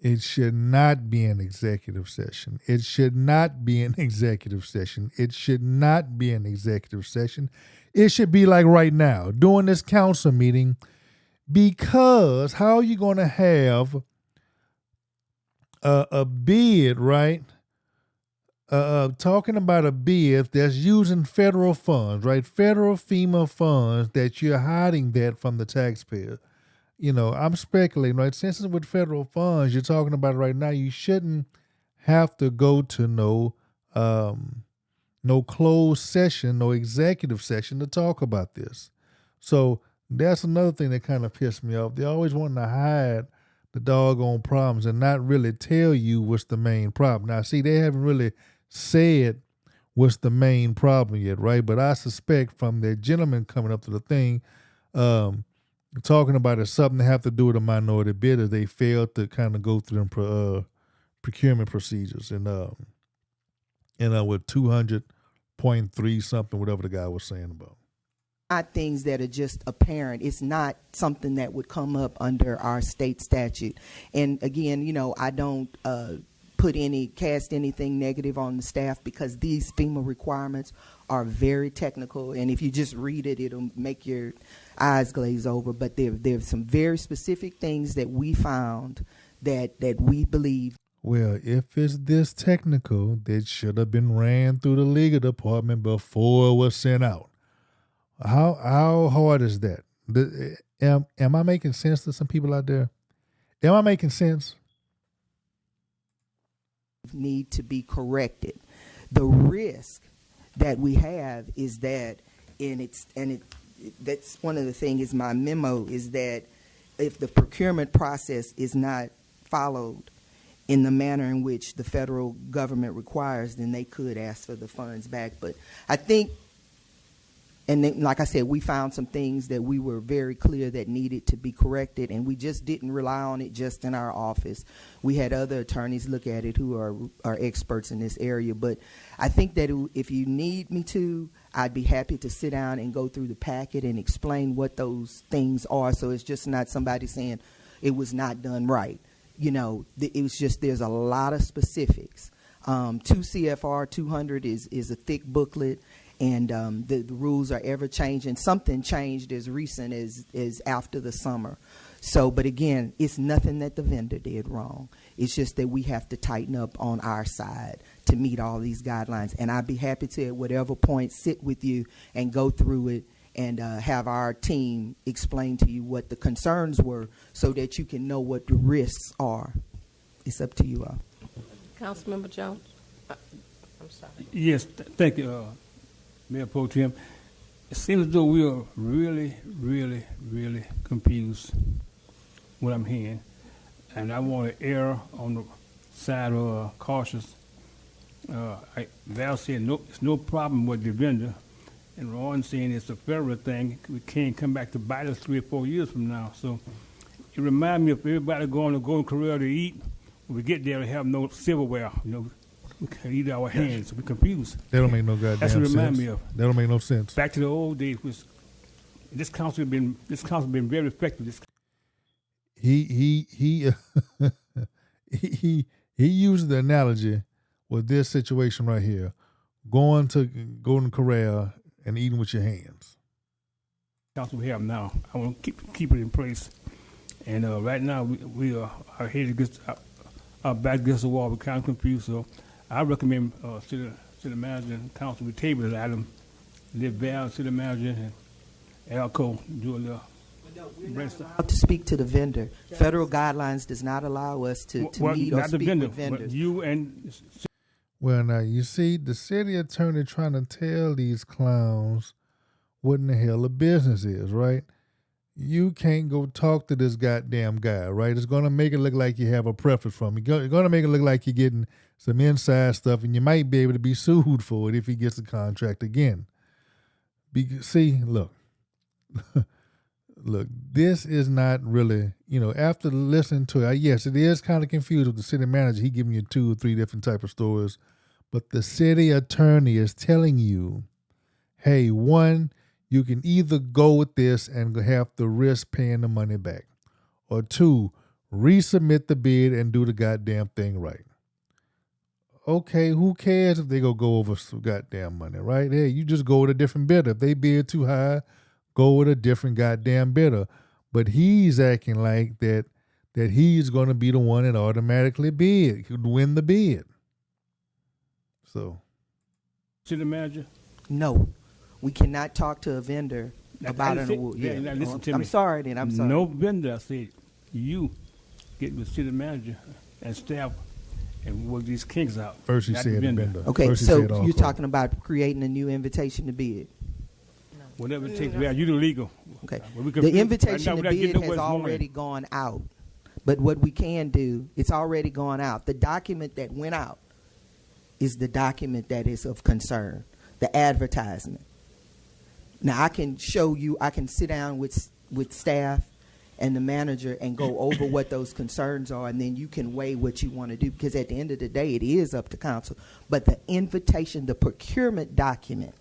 It should not be an executive session. It should not be an executive session. It should not be an executive session. It should be like right now, during this council meeting, because how are you going to have a bid, right? Talking about a bid that's using federal funds, right? Federal FEMA funds that you're hiding that from the taxpayer. I'm speculating, right? Since it's with federal funds, you're talking about it right now, you shouldn't have to go to no closed session, no executive session to talk about this. So that's another thing that kind of pissed me off. They always want to hide the doggone problems and not really tell you what's the main problem. Now, see, they haven't really said what's the main problem yet, right? But I suspect from the gentleman coming up to the thing, talking about it's something to have to do with a minority bidder, they failed to kind of go through them procurement procedures and with 200.3 something, whatever the guy was saying about. Not things that are just apparent. It's not something that would come up under our state statute. And again, I don't cast anything negative on the staff, because these FEMA requirements are very technical, and if you just read it, it'll make your eyes glaze over. But there's some very specific things that we found that we believe. Well, if it's this technical, that should have been ran through the legal department before it was sent out. How hard is that? Am I making sense to some people out there? Am I making sense? Need to be corrected. The risk that we have is that, that's one of the things is my memo is that if the procurement process is not followed in the manner in which the federal government requires, then they could ask for the funds back. But I think, and then, like I said, we found some things that we were very clear that needed to be corrected, and we just didn't rely on it just in our office. We had other attorneys look at it who are experts in this area. But I think that if you need me to, I'd be happy to sit down and go through the packet and explain what those things are, so it's just not somebody saying it was not done right. It was just, there's a lot of specifics. 2 CFR 200 is a thick booklet. And the rules are ever changing. Something changed as recent as after the summer. So, but again, it's nothing that the vendor did wrong. It's just that we have to tighten up on our side to meet all these guidelines. And I'd be happy to, at whatever point, sit with you and go through it and have our team explain to you what the concerns were so that you can know what the risks are. It's up to you all. Councilmember Jones? I'm sorry. Yes, thank you. Mayor Pro Tem, it seems as though we are really, really, really confused what I'm hearing. And I want to err on the side of cautious. Val said it's no problem with the vendor. And Ron saying it's a federal thing. We can't come back to bite us 3 or 4 years from now. So it reminds me of everybody going to Golden Corral to eat. When we get there, we have no silverware, We can eat our hands. We're confused. That don't make no goddamn sense. That's what it reminds me of. That don't make no sense. Back to the old days, was This council been very effective. He he used the analogy with this situation right here, going to Golden Corral and eating with your hands. Council we have now, I want to keep it in place. And right now we are headed against our back against the wall. We're kind of confused, so I recommend city manager and council we table the item. Let Val, city manager, and Alco do a little. How to speak to the vendor. Federal guidelines does not allow us to meet or speak with vendors. But you and well, now you see the city attorney trying to tell these clowns what in the hell a business is, right? You can't go talk to this goddamn guy, right? It's going to make it look like you have a preference for him. It's going to make it look like you're getting some inside stuff, and you might be able to be sued for it if he gets the contract again. See, look. Look, this is not really, after listening to it, yes, it is kind of confused with the city manager. He giving you 2 or 3 different type of stories. But the city attorney is telling you, hey, one, you can either go with this and have to risk paying the money back. Or 2, resubmit the bid and do the goddamn thing right. Okay, who cares if they go over some goddamn money, right? Hey, you just go with a different bidder. If they bid too high, go with a different goddamn bidder. But he's acting like that he's going to be the one that automatically win the bid. So. City manager? No. We cannot talk to a vendor about an award. Listen to me. I'm sorry. No vendor, I said. You get with city manager and staff and work these kinks out. First he said the vendor. Okay, so you're talking about creating a new invitation to bid. Whatever it takes, you do legal. Okay. The invitation to bid has already gone out. But what we can do, it's already gone out. The document that went out is the document that is of concern, the advertisement. Now, I can show you, I can sit down with staff and the manager and go over what those concerns are, and then you can weigh what you want to do, because at the end of the day, it is up to council. But the invitation, the procurement document,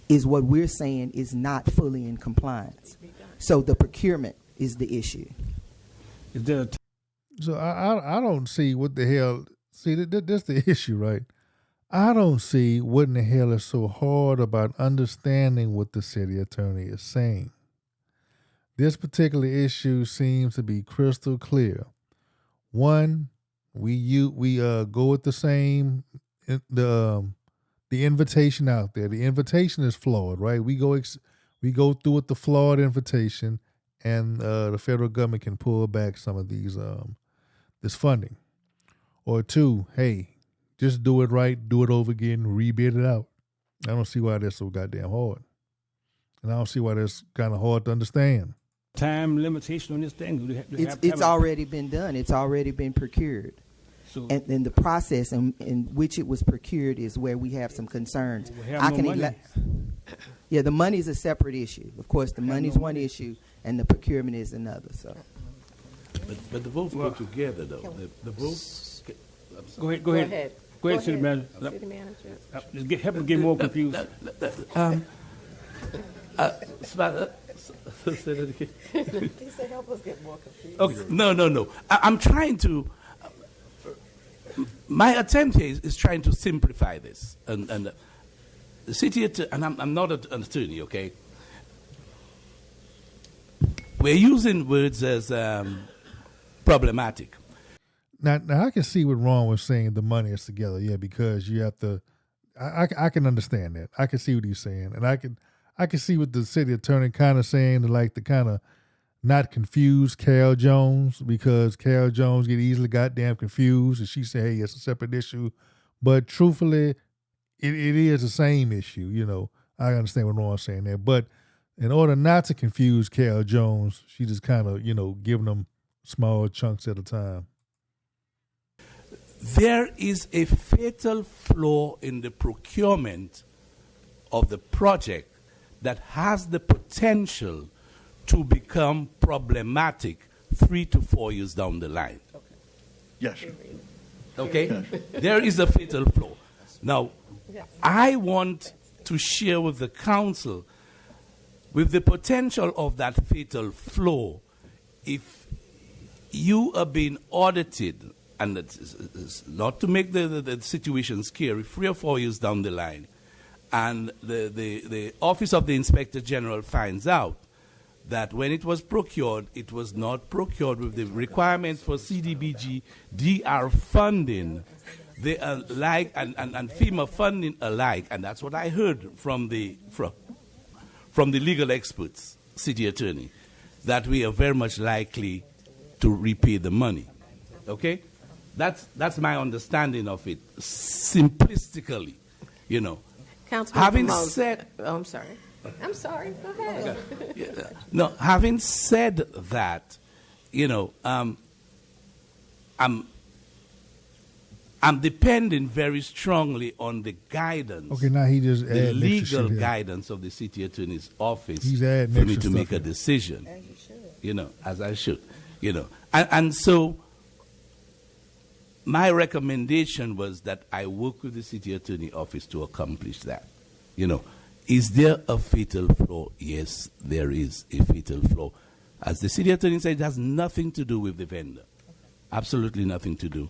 is what we're saying is not fully in compliance. So the procurement is the issue. So I don't see what the hell. See, that's the issue, right? I don't see what in the hell is so hard about understanding what the city attorney is saying. This particular issue seems to be crystal clear. One, we go with the same the invitation out there. The invitation is flawed, right? We go through with the flawed invitation, and the federal government can pull back some of these this funding. Or 2, hey, just do it right, do it over again, rebid it out. I don't see why that's so goddamn hard, and I don't see why that's kind of hard to understand. Time limitation on this thing? It's already been done. It's already been procured. So, and the process in which it was procured is where we have some concerns. The money is a separate issue. Of course, the money is one issue, and the procurement is another. So, but the both go together, though. The both. Go ahead, city manager. City manager. Help me get more confused. Say that again. He said, "Help us get more confused." Okay. No. I'm trying to. My attempt here is trying to simplify this, and the city and I'm not an attorney, okay? We're using words as problematic. Now I can see what Ron was saying. The money is together, yeah, because you have to. I can understand that. I can see what he's saying, and I can see what the city attorney kind of saying, to kind of not confuse Carol Jones, because Carol Jones get easily goddamn confused, and she say, hey, it's a separate issue. But truthfully, it is the same issue, I understand what Ron's saying there. But in order not to confuse Carol Jones, she just kind of, giving them small chunks at a time. There is a fatal flaw in the procurement of the project that has the potential to become problematic 3 to 4 years down the line. Okay. Yes, sir. Okay? There is a fatal flaw. Now, I want to share with the council with the potential of that fatal flaw, if you are being audited, and it's not to make the situation scary, 3 or 4 years down the line, and the Office of the Inspector General finds out that when it was not procured with the requirements for CDBG DR funding, they alike and FEMA funding alike, and that's what I heard from the legal experts, city attorney, that we are very much likely to repay the money. Okay, that's my understanding of it, simplistically, you know. Councilman Having Moses. said, Oh, I'm sorry. I'm sorry. Go ahead. no, having said that, you know, I'm depending very strongly on the guidance. Okay, now he just the adding legal guidance of the city attorney's office He's adding for me extra to make stuff a here. decision. As you should. You know, as I should. You know, and so my recommendation was that I work with the city attorney office to accomplish that. You know, is there a fatal flaw? Yes, there is a fatal flaw. As the city attorney said, it has nothing to do with the vendor. Absolutely nothing to do.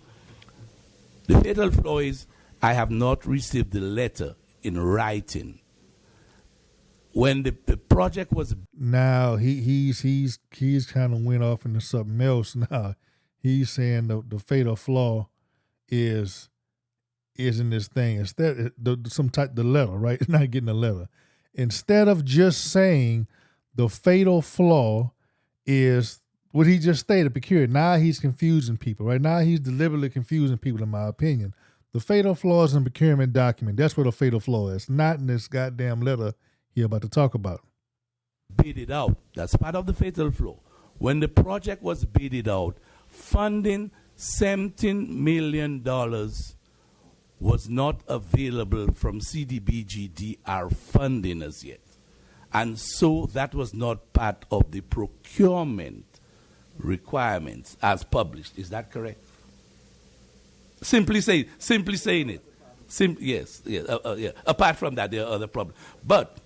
The fatal flaw is I have not received the letter in writing. When the project was Now he's kind of went off into something else. Now he's saying the fatal flaw is in this thing. Instead, the letter, right? Not getting the letter. Instead of just saying the fatal flaw is what he just stated, procurement. Now he's confusing people. Right now he's deliberately confusing people, in my opinion. The fatal flaw is in procurement document. That's what a fatal flaw is. Not in this goddamn letter you're about to talk about. bidded out, that's part of the fatal flaw. When the project was bidded out, funding $17 million was not available from CDBG-DR funding as yet. And so that was not part of the procurement requirements as published. Is that correct? Simply saying it. Yes. Yeah. Apart from that, there are other problems. But,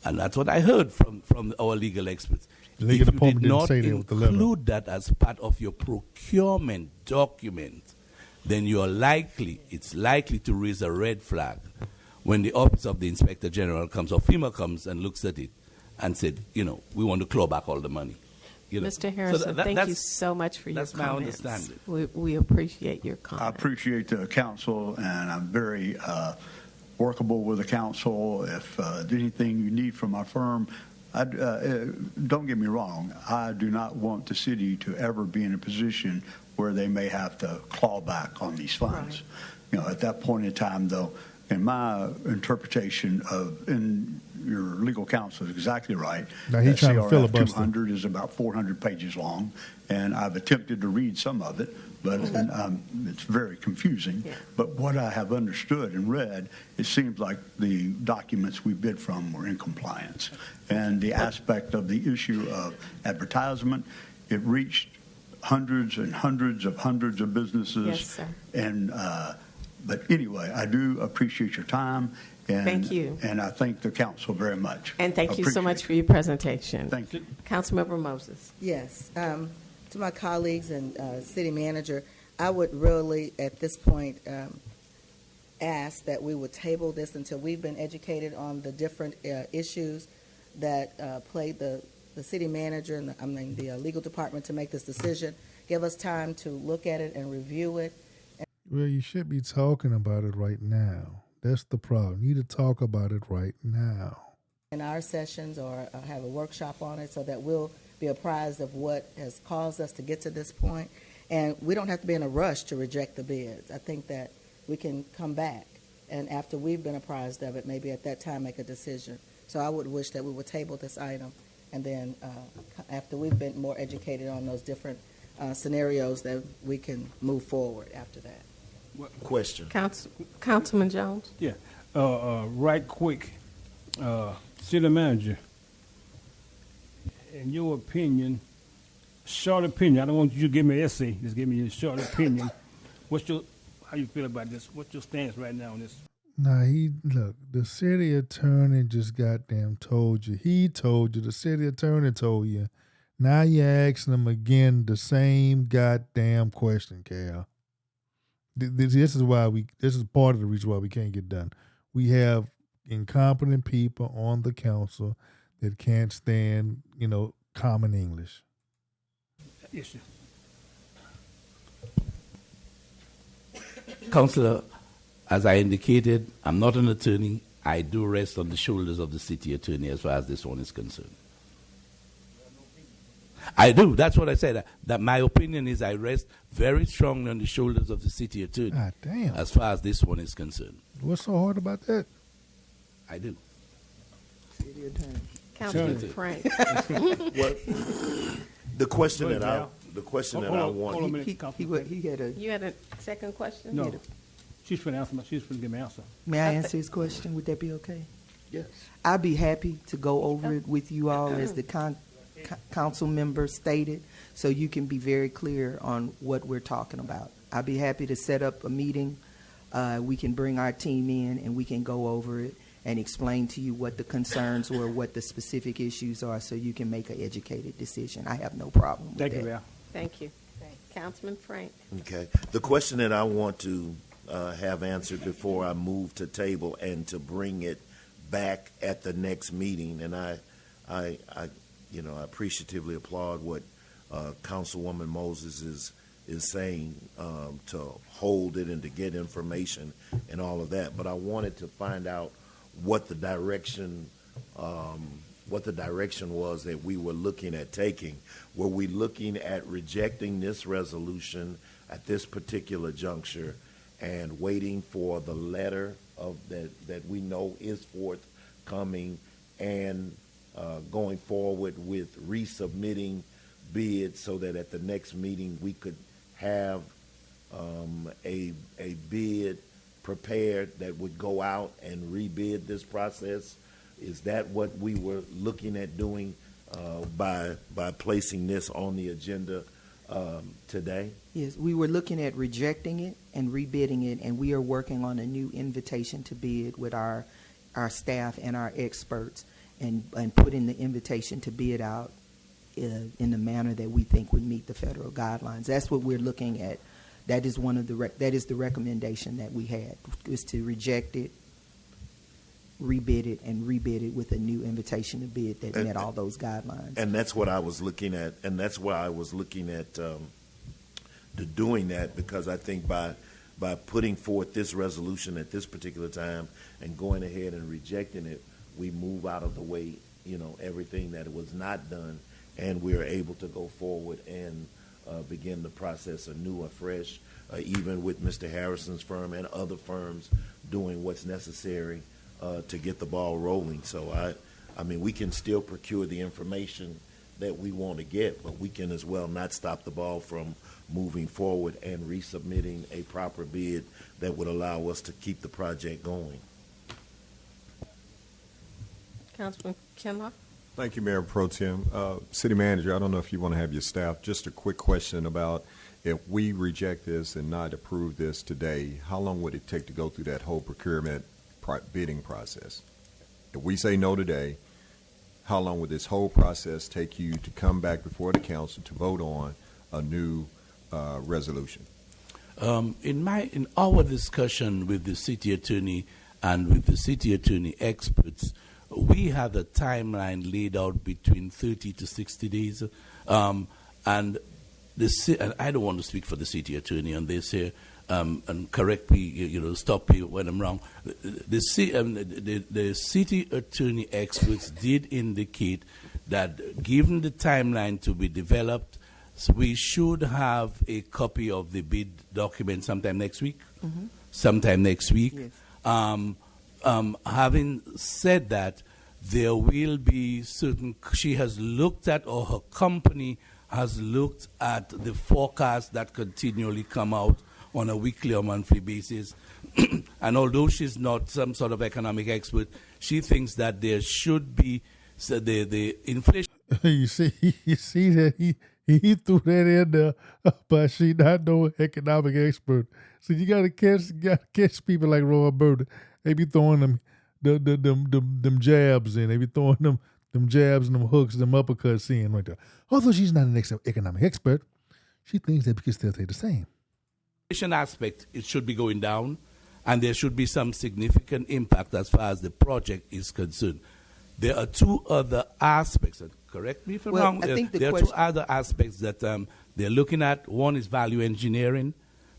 and that's what I heard from our legal experts. The legal if you department did didn't not say that with the letter. include that as part of your procurement document, then it's likely to raise a red flag when the Office of the Inspector General comes or FEMA comes and looks at it and said, we want to claw back all the money. Mr. Harrison, thank you so much for your comments. That's my understanding. We appreciate your comments. I appreciate the council, and I'm very workable with the council. If there's anything you need from my firm, don't get me wrong, I do not want the city to ever be in a position where they may have to claw back on these funds. Right. At that point in time, though, in my interpretation in your legal counsel is exactly right. Now he's trying to CRF filibuster. 200 is about 400 pages long, and I've attempted to read some of it, but it's very confusing. Yeah. But what I have understood and read, it seems like the documents we bid from were in compliance. And the aspect of the issue of advertisement, it reached hundreds and hundreds of businesses. Yes, sir. And but anyway, I do appreciate your time. And, thank you. And I thank the council very much. And thank you so much for your presentation. Thank you. Councilmember Moses. Yes. To my colleagues and city manager, I would really, at this point, ask that we would table this until we've been educated on the different issues that played the city manager and the legal department to make this decision. Give us time to look at it and review it. Well, you should be talking about it right now. That's the problem. You need to talk about it right now. In our sessions or have a workshop on it so that we'll be apprised of what has caused us to get to this point. And we don't have to be in a rush to reject the bids. I think that we can come back and after we've been apprised of it, maybe at that time make a decision. So I would wish that we would table this item and then after we've been more educated on those different scenarios that we can move forward after that. Question. Councilman Jones? Yeah. Right quick, city manager, in your opinion, short opinion, I don't want you to give me an essay, just give me your short opinion. How you feel about this? What's your stance right now on this? Nah, the city attorney just goddamn told you. He told you. The city attorney told you. Now you're asking him again the same goddamn question, Cal. This is part of the reason why we can't get done. We have incompetent people on the council that can't stand, common English. Yes, sir. Councillor, as I indicated, I'm not an attorney. I do rest on the shoulders of the city attorney as far as this one is concerned. I do. That's what I said. That my opinion is I rest very strongly on the shoulders of the city attorney. God damn. As far as this one is concerned. What's so hard about that? I do. City attorney. Councilman Frank. Well, the question Go that ahead, I Val. the question Hold that I on, want hold on a minute. He had a. You had a second question? No. She's finna answer. She's finna give me an answer. May I answer his question? Would that be okay? yes. I'd be happy to go over it with you all as the council member stated, so you can be very clear on what we're talking about. I'd be happy to set up a meeting. We can bring our team in and we can go over it and explain to you what the concerns or what the specific issues are, so you can make an educated decision. I have no problem with Thank that. you, Val. Thank you. Councilman Frank. Okay. The question that I want to have answered before I move to table and to bring it back at the next meeting, and I appreciatively applaud what Councilwoman Moses is saying, to hold it and to get information and all of that. But I wanted to find out what the direction was that we were looking at taking. Were we looking at rejecting this resolution at this particular juncture and waiting for the letter of that we know is forthcoming and going forward with resubmitting bids so that at the next meeting we could have a bid prepared that would go out and rebid this process? Is that what we were looking at doing by placing this on the agenda today? Yes, we were looking at rejecting it and rebidding it, and we are working on a new invitation to bid with our staff and our experts, and putting the invitation to bid out in the manner that we think would meet the federal guidelines. That's what we're looking at. That is one of that is the recommendation that we had, is to reject it, rebid it, and rebid it with a new invitation to bid that met all those guidelines. And that's what I was looking at, and that's why I was looking at doing that, because I think by putting forth this resolution at this particular time and going ahead and rejecting it, we move out of the way, everything that was not done, and we're able to go forward and begin the process anew, afresh, even with Mr. Harrison's firm and other firms doing what's necessary to get the ball rolling. So I mean, we can still procure the information that we want to get, but we can as well not stop the ball from moving forward and resubmitting a proper bid that would allow us to keep the project going. Councilman Kinlaw. Thank you, Mayor Pro Tem. City Manager, I don't know if you want to have your staff, just a quick question about if we reject this and not approve this today, how long would it take to go through that whole procurement bidding process? If we say no today, how long would this whole process take you to come back before the council to vote on a new resolution? In our discussion with the city attorney and with the city attorney experts, we had a timeline laid out between 30 to 60 days. And I don't want to speak for the city attorney on this here, and correct me, stop me when I'm wrong. The city attorney experts did indicate that given the timeline to be developed, so we should have a copy of the bid document sometime next week. Mm-hmm. Sometime next week. Yes. Having said that, there will be certain, she has looked at, or her company has looked at the forecasts that continually come out on a weekly or monthly basis. And although she's not some sort of economic expert, she thinks that there should be the inflation. You see that he threw that in there, but she not no economic expert. So you gotta catch people like Roy Burton. They be throwing them jabs in. They be throwing them jabs and them hooks, them uppercuts in right there. Although she's not an economic expert, she thinks that we can still say the same. Aspect, it should be going down, and there should be some significant impact as far as the project is concerned. There are two other aspects. Correct me if I'm wrong. I think there are two other aspects that they're looking at. One is value engineering,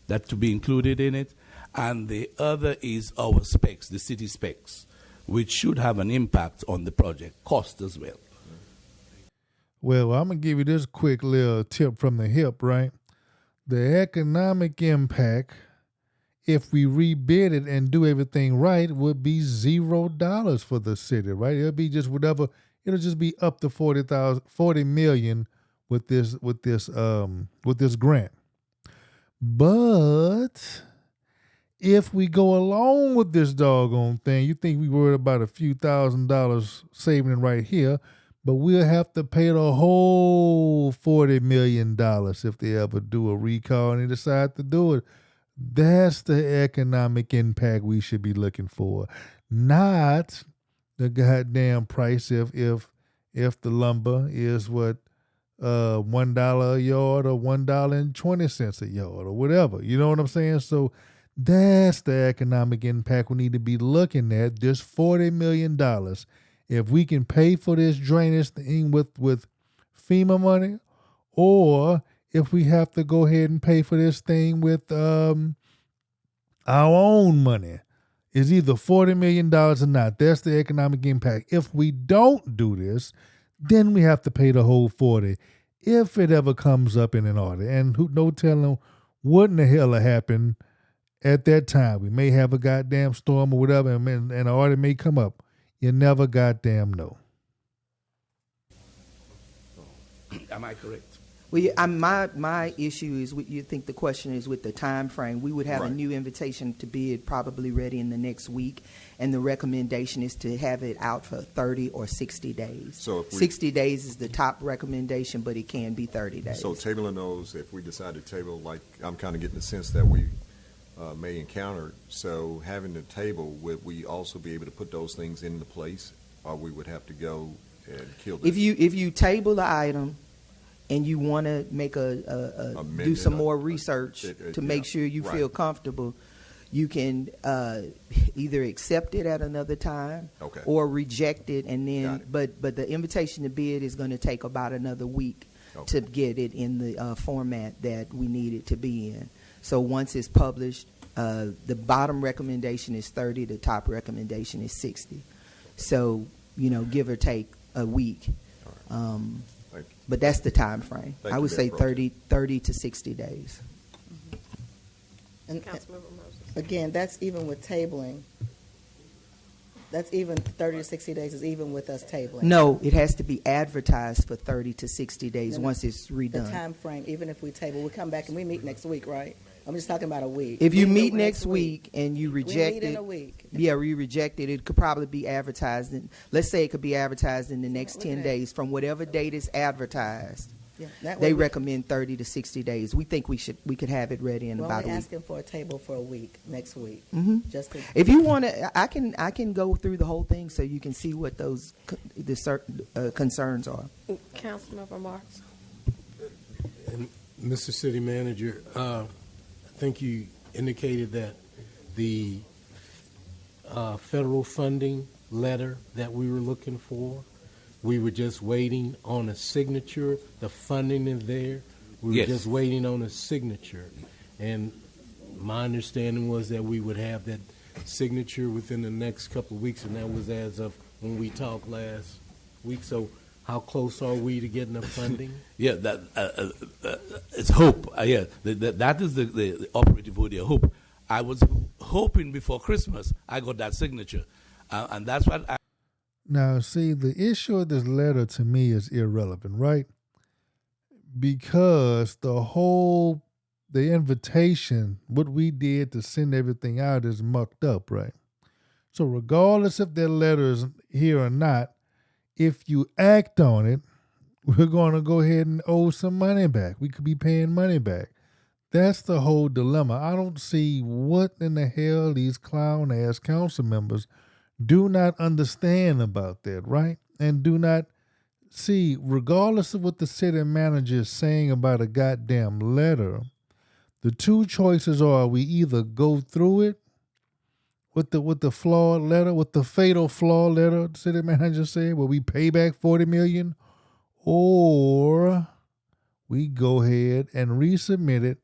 that to be included in it, and the other is our specs, the city specs, which should have an impact on the project cost as well. Well, I'm going to give you this quick little tip from the hip, right? The economic impact, if we rebid it and do everything right, would be $0 for the city, right? It'll be just whatever. It'll just be up to $40 million with this grant. But if we go along with this doggone thing, you think we worried about a few $1,000s saving it right here, but we'll have to pay the whole $40 million if they ever do a recall and they decide to do it. That's the economic impact we should be looking for, not the goddamn price if the lumber is what $1 a yard or $1.20 a yard or whatever. You know what I'm saying? So that's the economic impact we need to be looking at. This $40 million. If we can pay for this drainage thing with FEMA money, or if we have to go ahead and pay for this thing with our own money, it's either $40 million or not. That's the economic impact. If we don't do this, then we have to pay the whole 40 if it ever comes up in an audit. And no telling what in the hell will happen at that time. We may have a goddamn storm or whatever, and an audit may come up. You never goddamn know. Am I correct? Well, my issue is, you think the question is with the time frame. We would have a new invitation to bid probably ready in the next week, and the recommendation is to have it out for 30 or 60 days. So 60 days is the top recommendation, but it can be 30 days. So tabling those, if we decide to table, like I'm kind of getting the sense that we may encounter, so having the table, would we also be able to put those things into place, or we would have to go and kill this? If you table the item, and you want to make do some more research to make sure you feel comfortable, you can either accept it at another time or reject it, and then but the invitation to bid is going to take about another week to get it in the format that we need it to be in. So once it's published, the bottom recommendation is 30, the top recommendation is 60. So, give or take a week. But that's the time frame. I would say 30 to 60 days. And again, that's even with tabling. That's even 30 to 60 days is even with us tabling. No, it has to be advertised for 30 to 60 days once it's redone. The time frame, even if we table, we come back and we meet next week, right? I'm just talking about a week. If you meet next week and you reject we meet in a week. Yeah, we reject it. It could probably be advertised. Let's say it could be advertised in the next 10 days from whatever date is advertised. Yeah, they recommend 30 to 60 days. We think we could have it ready in about a week. We're asking for a table for a week next week. Mm-hmm. If you want to, I can go through the whole thing so you can see what those concerns are. Councilmember Marks. And Mr. City Manager, I think you indicated that the federal funding letter that we were looking for, we were just waiting on a signature. The funding is there. We were just waiting on a signature. And my understanding was that we would have that signature within the next couple of weeks, and that was as of when we talked last week. So how close are we to getting the funding? Yeah, that it's hope. That is the operative word here, hope. I was hoping before Christmas I got that signature, and that's what I... Now, see, the issue of this letter to me is irrelevant, right? Because the invitation, what we did to send everything out is mucked up, right? So regardless if that letter is here or not, if you act on it, we're going to go ahead and owe some money back. We could be paying money back. That's the whole dilemma. I don't see what in the hell these clown ass council members do not understand about that, right? And do not see, regardless of what the city manager is saying about a goddamn letter, the two choices are we either go through it with the flawed letter, with the fatal flaw letter, the city manager said, where we pay back $40 million, or we go ahead and resubmit it,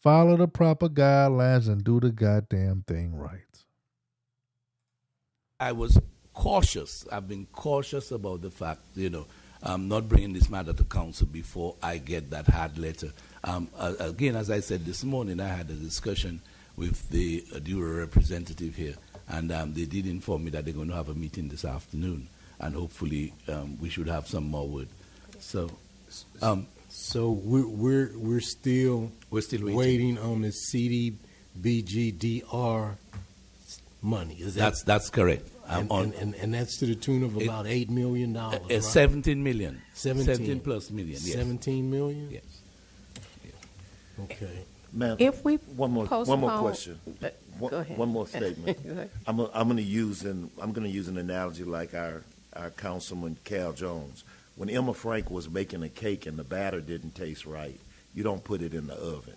follow the proper guidelines, and do the goddamn thing right. I was cautious. I've been cautious about the fact, I'm not bringing this matter to council before I get that hard letter. Again, as I said this morning, I had a discussion with the Dura representative here, and they did inform me that they're going to have a meeting this afternoon, and hopefully we should have some more word. So we're still waiting on the CDBG-DR money. Is that's correct. And that's to the tune of about $8 million. Right? 17 million. 17 plus million. Yes. 17 million. Yes. Okay. Ma'am, If we one more question. Go ahead. One more statement. I'm going to use an analogy like our councilman Cal Jones. When Emma Frank was making a cake and the batter didn't taste right, you don't put it in the oven,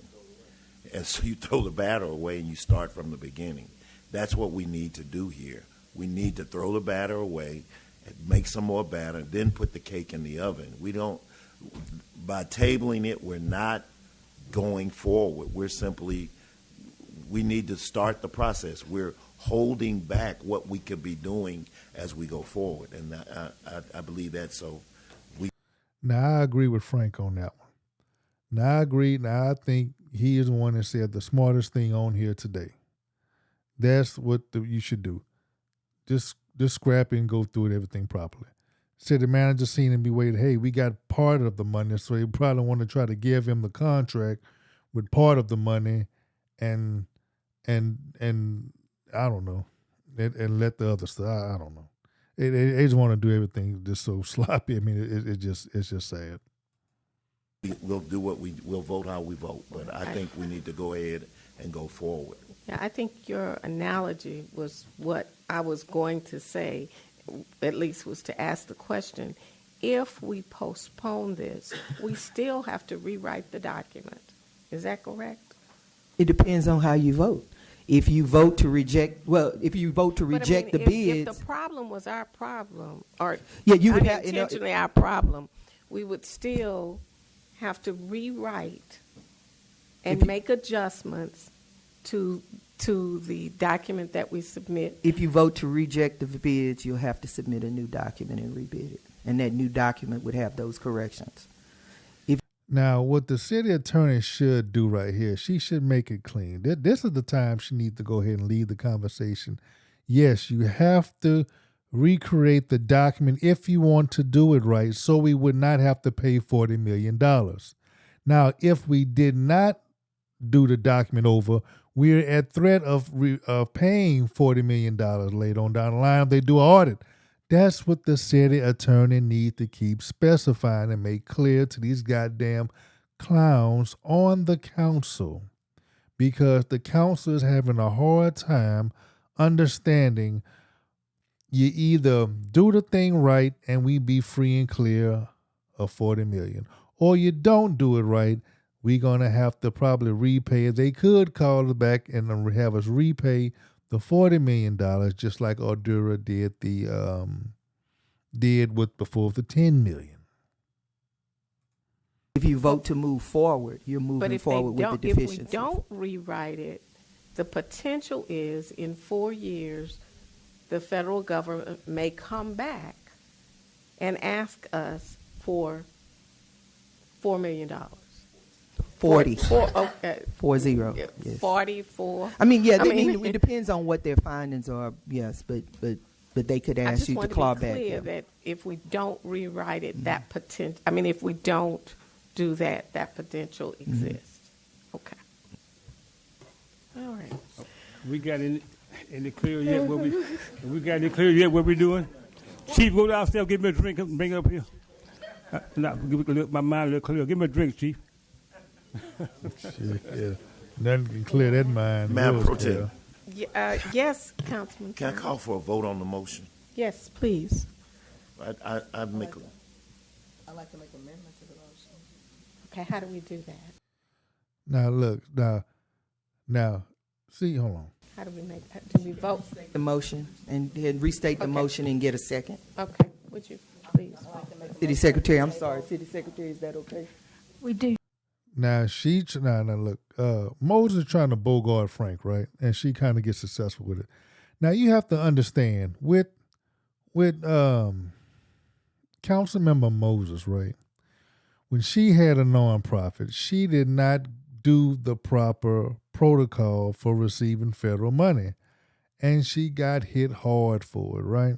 and so you throw the batter away and you start from the beginning. That's what we need to do here. We need to throw the batter away, make some more batter, then put the cake in the oven. By tabling it, we're not going forward. We need to start the process. We're holding back what we could be doing as we go forward, and I believe that. So, Now, I agree with Frank on that one. Now, I agree. Now, I think he is the one that said the smartest thing on here today. That's what you should do. Just scrap it and go through it, everything properly. City manager seen him be waiting. Hey, we got part of the money, so he probably want to try to give him the contract with part of the money, and I don't know, and let the other stuff. I don't know. They just want to do everything just so sloppy. I mean, it's just sad. we'll do we'll vote how we vote, but I think we need to go ahead and go forward. Yeah, I think your analogy was what I was going to say, at least was to ask the question, if we postpone this, we still have to rewrite the document. Is that correct? It depends on how you vote. If you vote to reject, the bids. If the problem was our problem, or you would have unintentionally our problem, we would still have to rewrite and make adjustments to the document that we submit. If you vote to reject the bids, you'll have to submit a new document and rebid it, and that new document would have those corrections. Now, what the city attorney should do right here, she should make it clean. This is the time she needs to go ahead and lead the conversation. Yes, you have to recreate the document if you want to do it right, so we would not have to pay $40 million. Now, if we did not do the document over, we're at threat of paying $40 million later on down the line if they do an audit. That's what the city attorney needs to keep specifying and make clear to these goddamn clowns on the council, because the council is having a hard time understanding you either do the thing right and we be free and clear of $40 million, or you don't do it right, we're going to have to probably repay it. They could call it back and have us repay the $40 million, just like Ordura did with before the $10 million. If you vote to move forward, you're moving forward with the deficiencies. If we don't rewrite it, the potential is in 4 years, the federal government may come back and ask us for $4 million. 40. Okay. 40. Yes. 44. I mean, it depends on what their findings are. Yes, but they could ask you to claw back. I just want to be clear that if we don't rewrite it, that potential. I mean, if we don't do that, that potential exists. Okay. All right. We got in the clear yet? We got in the clear yet? What we doing? Chief, go downstairs, give me a drink, and bring it up here. Give my mind a little clear. Give me a drink, Chief. Shit, yeah. Nothing can clear that mind. Madam Yours, Pro Tem, Carol. Yes, Councilman. can I Frank. call for a vote on the motion? Yes, please. I'd make I'd like to make an amendment to the motion. Okay, how do we do that? Now look, now, see, hold on. How do we do we vote? The motion and then restate the Okay. motion and get a second. Okay, would you please? City Secretary, I'm sorry. City Secretary, is that okay? We do. Now now look, Moses trying to bogart Frank, right? And she kind of gets successful with it. Now you have to understand with Council Member Moses, right? When she had a nonprofit, she did not do the proper protocol for receiving federal money, and she got hit hard for it, right?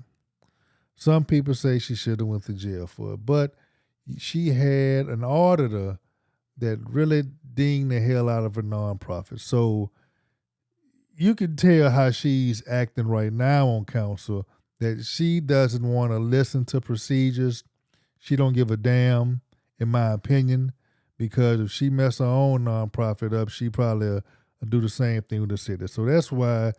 Some people say she should have went to jail for it, but she had an auditor that really dinged the hell out of her nonprofit. So you can tell how she's acting right now on council, that she doesn't want to listen to procedures. She don't give a damn, in my opinion, because if she mess her own nonprofit up, she probably do the same thing with the city. So that's why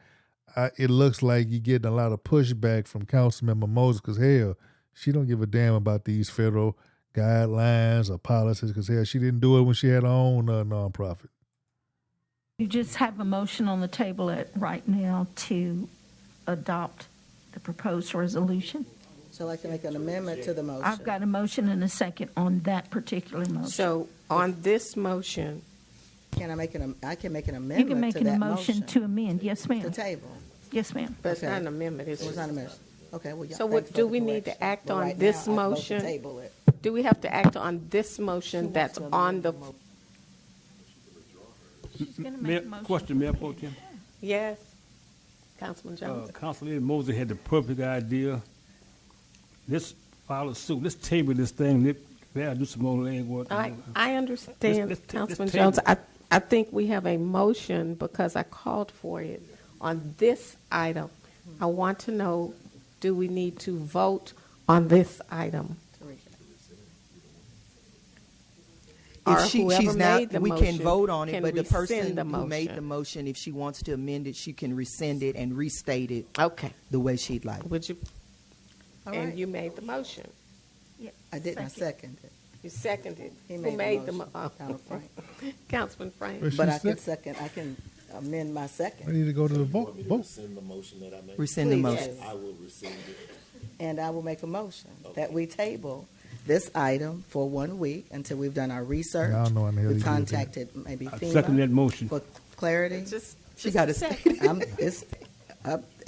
it looks like you're getting a lot of pushback from Councilmember Moses, because hell, she don't give a damn about these federal guidelines or policies, because hell, she didn't do it when she had her own nonprofit. You just have a motion on the table right now to adopt the proposed resolution. So I'd like to make an amendment to the motion. I've got a motion and a second on that particular motion. So on this motion, Can I make I can make an You amendment can make to an that motion to amend. Yes, To ma'am. table. Yes, ma'am. but it's Okay. not an amendment, It was it's not a amendment. Okay, well, yeah. So thanks for do the we need to correction. act But on right this now, I vote to motion? table it. do we have to act on this motion that's on the, She's going to Mayor, make a motion. question, Mayor Pro Tem. yes? Councilman Jones? Councilor Moses had the perfect idea. Let's follow suit. Let's table this thing. Let's do some more legwork. I understand, let's Councilman table Jones. I think we have a motion because I called for it on this item. I want to know, do we need to vote on this item? Or If whoever she's not, made the we can motion vote on it, can but the person rescind the who made motion. the motion, if she wants to amend it, she can rescind it and restate it Okay, the way she'd like. would you, All and right. you made the motion. I did not second it. You seconded. He Who made the motion, motion? Donald Frank. Councilman Frank. But But she I can said- I can amend my We second. need to go to the vote. Want me to Vote. rescind the motion that I made? Rescind the Please, motion. yes. I will rescind it. And I will make a motion that we table this item for 1 week until we've done our research. I don't know when the hell We've you did that. contacted maybe I second that FEMA motion. for clarity. Just She just got a a second. It's,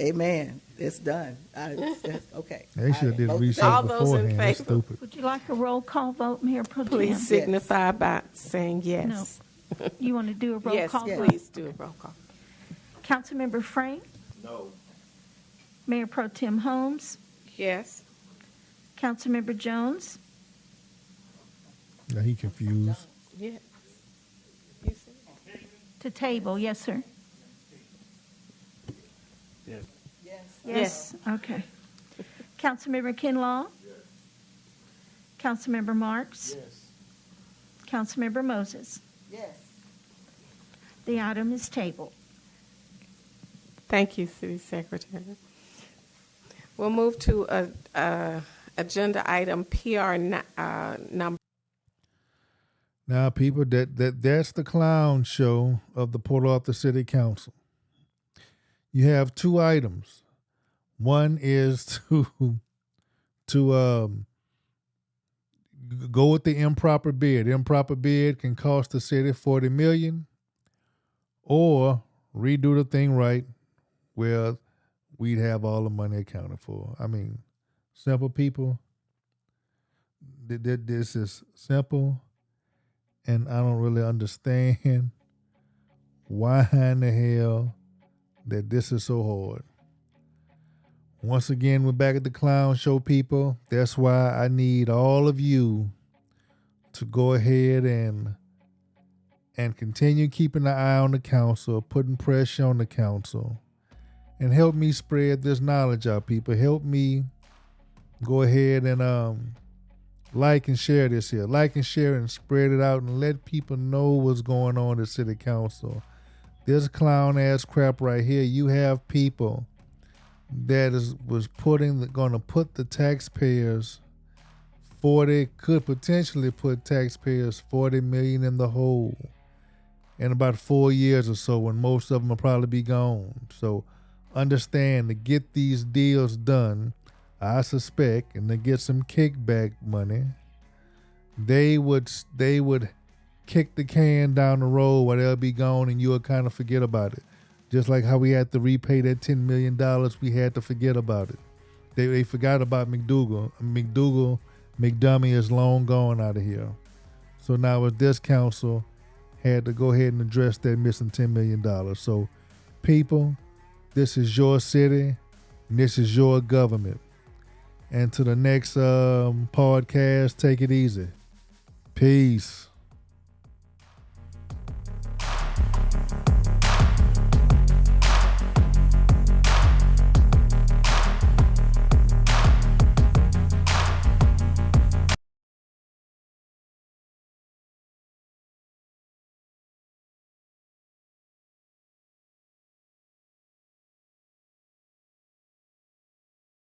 amen, it's done. Okay. They should have did Vote research All those in beforehand. That's favor? stupid. Would you like a roll call vote, Mayor Pro Tem? Please signify by saying yes. You want to do a roll Yes, call vote? please do a roll call. Councilmember Frank? No. Mayor Pro Tem Holmes? Yes. Councilmember Jones? Now he confused. Yeah. You said- To table, yes, sir. Yes. Yes. Okay. Councilmember Kinlaw? Councilmember Marks? Councilmember Moses? Yes. The item is tabled. Thank you, City Secretary. We'll move to agenda item PR number. Now, people, that's the clown show of the Port Arthur City Council. You have two items. One is to go with the improper bid. Improper bid can cost the city $40 million, or redo the thing right, where we'd have all the money accounted for. I mean, simple people. This is simple. And I don't really understand why in the hell that this is so hard. Once again, we're back at the clown show, people. That's why I need all of you to go ahead and continue keeping an eye on the council, putting pressure on the council, and help me spread this knowledge out, people. Help me go ahead and like and share this here. Like and share and spread it out and let people know what's going on at City Council. This clown ass crap right here, you have people that was going to put the taxpayers could potentially put taxpayers $40 million in the hole in about 4 years or so, when most of them will probably be gone. So understand, to get these deals done, I suspect, and to get some kickback money, they would kick the can down the road where they'll be gone and you'll kind of forget about it. Just like how we had to repay that $10 million, we had to forget about it. They forgot about McDougal. McDummy is long gone out of here. So now with this council, had to go ahead and address that missing $10 million. So people, this is your city, and this is your government. And to the next podcast, take it easy. Peace.